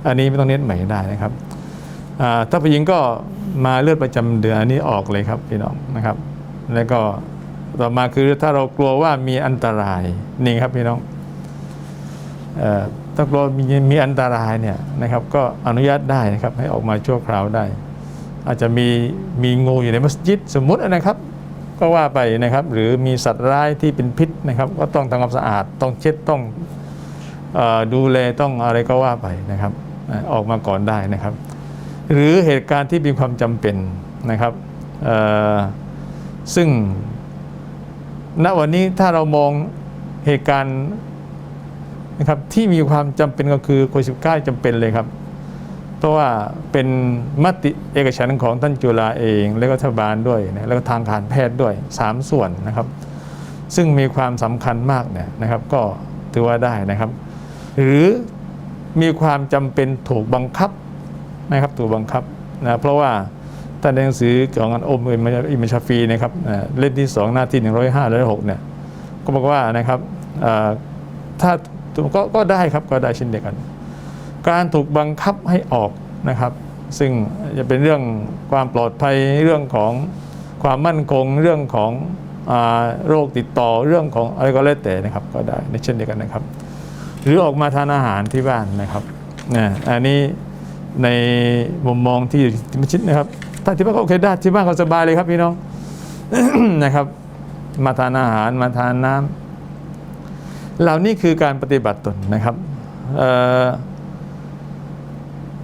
อันนี้ไม่ต้องเน้นใหม่ได้นะครับถ้าผู้หญิงก็มาเลือดประจำเดือนอันนี้ออกเลยครับพี่น้องนะครับแล้วก็ต่อมาคือถ้าเรากลัวว่ามีอันตรายนี่ครับพี่น้องถ้ากลัวมีอันตรายเนี่ยนะครับก็อนุญาตได้นะครับให้ออกมาชั่วคราวได้อาจจะมีงูอยู่ในมัสยิดสมมุตินะครับก็ว่าไปนะครับหรือมีสัตว์ร้ายที่เป็นพิษนะครับก็ต้องทำความสะอาดต้องเช็ดต้องดูแลต้องอะไรก็ว่าไปนะครับออกมาก่อนได้นะครับหรือเหตุการณ์ที่มีความจำเป็นนะครับซึ่งณวันนี้ถ้าเรามองเหตุการณ์นะครับที่มีความจำเป็นก็คือโควิด -19 จำเป็นเลยครับเพราะว่าเป็นมติเอกฉันท์ของท่านจุฬาเองและรัฐบาลด้วยนะแล้วก็ทางการแพทย์ด้วย3ส่วนนะครับซึ่งมีความสำคัญมากเนี่ยนะครับก็ถือว่าได้นะครับหรือมีความจำเป็นถูกบังคับนะครับถูกบังคับนะเพราะว่าท่านในหนังสือของอิมชาฟีนะครับเล่มที่2หน้าที่105และ106เนี่ยก็บอกว่านะครับถ้าก็ได้ครับก็ได้เช่นเดียวกันการถูกบังคับให้ออกนะครับซึ่งจะเป็นเรื่องความปลอดภัยเรื่องของความมั่นคงเรื่องของโรคติดต่อเรื่องของอะไรก็แล้วแต่นะครับก็ได้ในเช่นเดียวกันนะครับหรือออกมาทานอาหารที่บ้านนะครับอันนี้ในมุมมองที่มัสยิดนะครับถ้าที่บ้านก็โอเคได้ที่บ้านก็สบายเลยครับพี่น้อง นะครับมาทานอาหารมาทานน้ำเหล่านี้คือการปฏิบัติตนนะครับ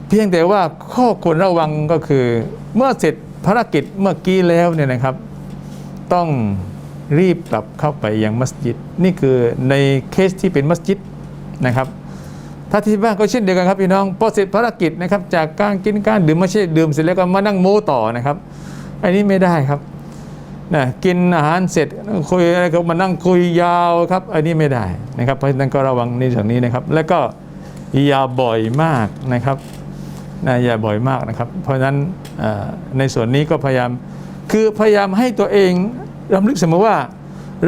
เพียงแต่ว่าข้อควรระวังก็คือเมื่อเสร็จภารกิจเมื่อกี้แล้วเนี่ยนะครับต้องรีบกลับเข้าไปยังมัสยิดนี่คือในเคสที่เป็นมัสยิด นะครับถ้าที่บ้านก็เช่นเดียวกันครับพี่น้องพอเสร็จภารกิจนะครับจากการกินการดื่มไม่ใช่ดื่มเสร็จแล้วก็มานั่งโม้ต่อนะครับอันนี้ไม่ได้ครับนะกินอาหารเสร็จคุยอะไรก็มานั่งคุยยาวครับอันนี้ไม่ได้นะครับเพราะฉะนั้นก็ระวังในส่วนนี้นะครับแล้วก็อย่าบ่อยมากนะครับนะอย่าบ่อยมากนะครับเพราะฉะนั้นในส่วนนี้ก็พยายามให้ตัวเองรำลึกเสมอว่า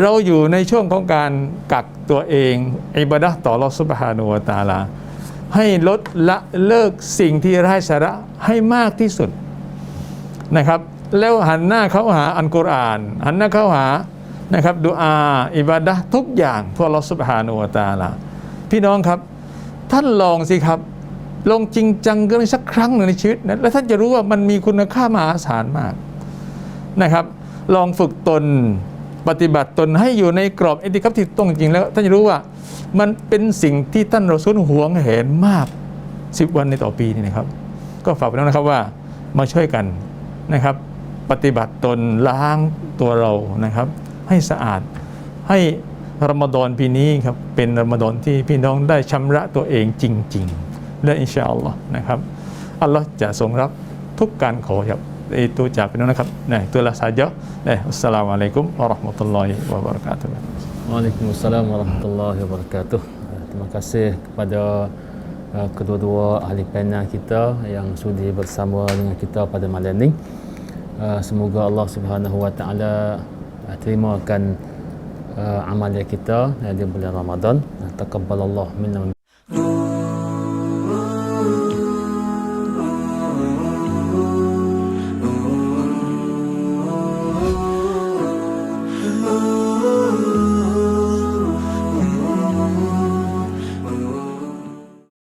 เราอยู่ในช่วงของการกักตัวเองอิบาดะห์ต่ออัลเลาะห์ซุบฮานะฮูวะตะอาลาให้ลดละเลิกสิ่งที่ไร้สาระให้มากที่สุดนะครับแล้วหันหน้าเข้าหาอัลกุรอานหันหน้าเข้าหานะครับดุอาอิบาดะห์ทุกอย่างเพื่ออัลเลาะห์ซุบฮานะฮูวะตะอาลาพี่น้องครับท่านลองสิครับลองจริงจังกันสักครั้งหนึ่งในชีวิตนะแล้วท่านจะรู้ว่ามันมีคุณค่ามหาศาลมากนะครับลองฝึกตนปฏิบัติตนให้อยู่ในกรอบเอติกัฟที่ต้องจริงแล้วท่านจะรู้ว่ามันเป็นสิ่งที่ท่านรอซูลหวงแหนมาก10 วันในต่อปีนี่นะครับก็ฝากไปแล้วนะครับว่ามาช่วยกันนะครับปฏิบัติตนล้างตัวเรานะครับให้สะอาดให้รอมฎอนปีนี้ครับเป็นรอมฎอนที่พี่น้องได้ชำระตัวเองจริงๆและอินชาอัลลอฮ์นะครับอัลลอฮ์จะทรงรับทุกการขอครับitu ucapinนะครับnah itulah saja assalamualaikum warahmatullahi wabarakatuh. Waalaikumsalam warahmatullahi wabarakatuh. Terima kasih kepada kedua-dua ahli panel kita yang sudi bersama dengan kita pada malam ini. Semoga Allah Subhanahu wa taala terimakan amalan kita di bulan Ramadan. Taqabbalallahu minna wa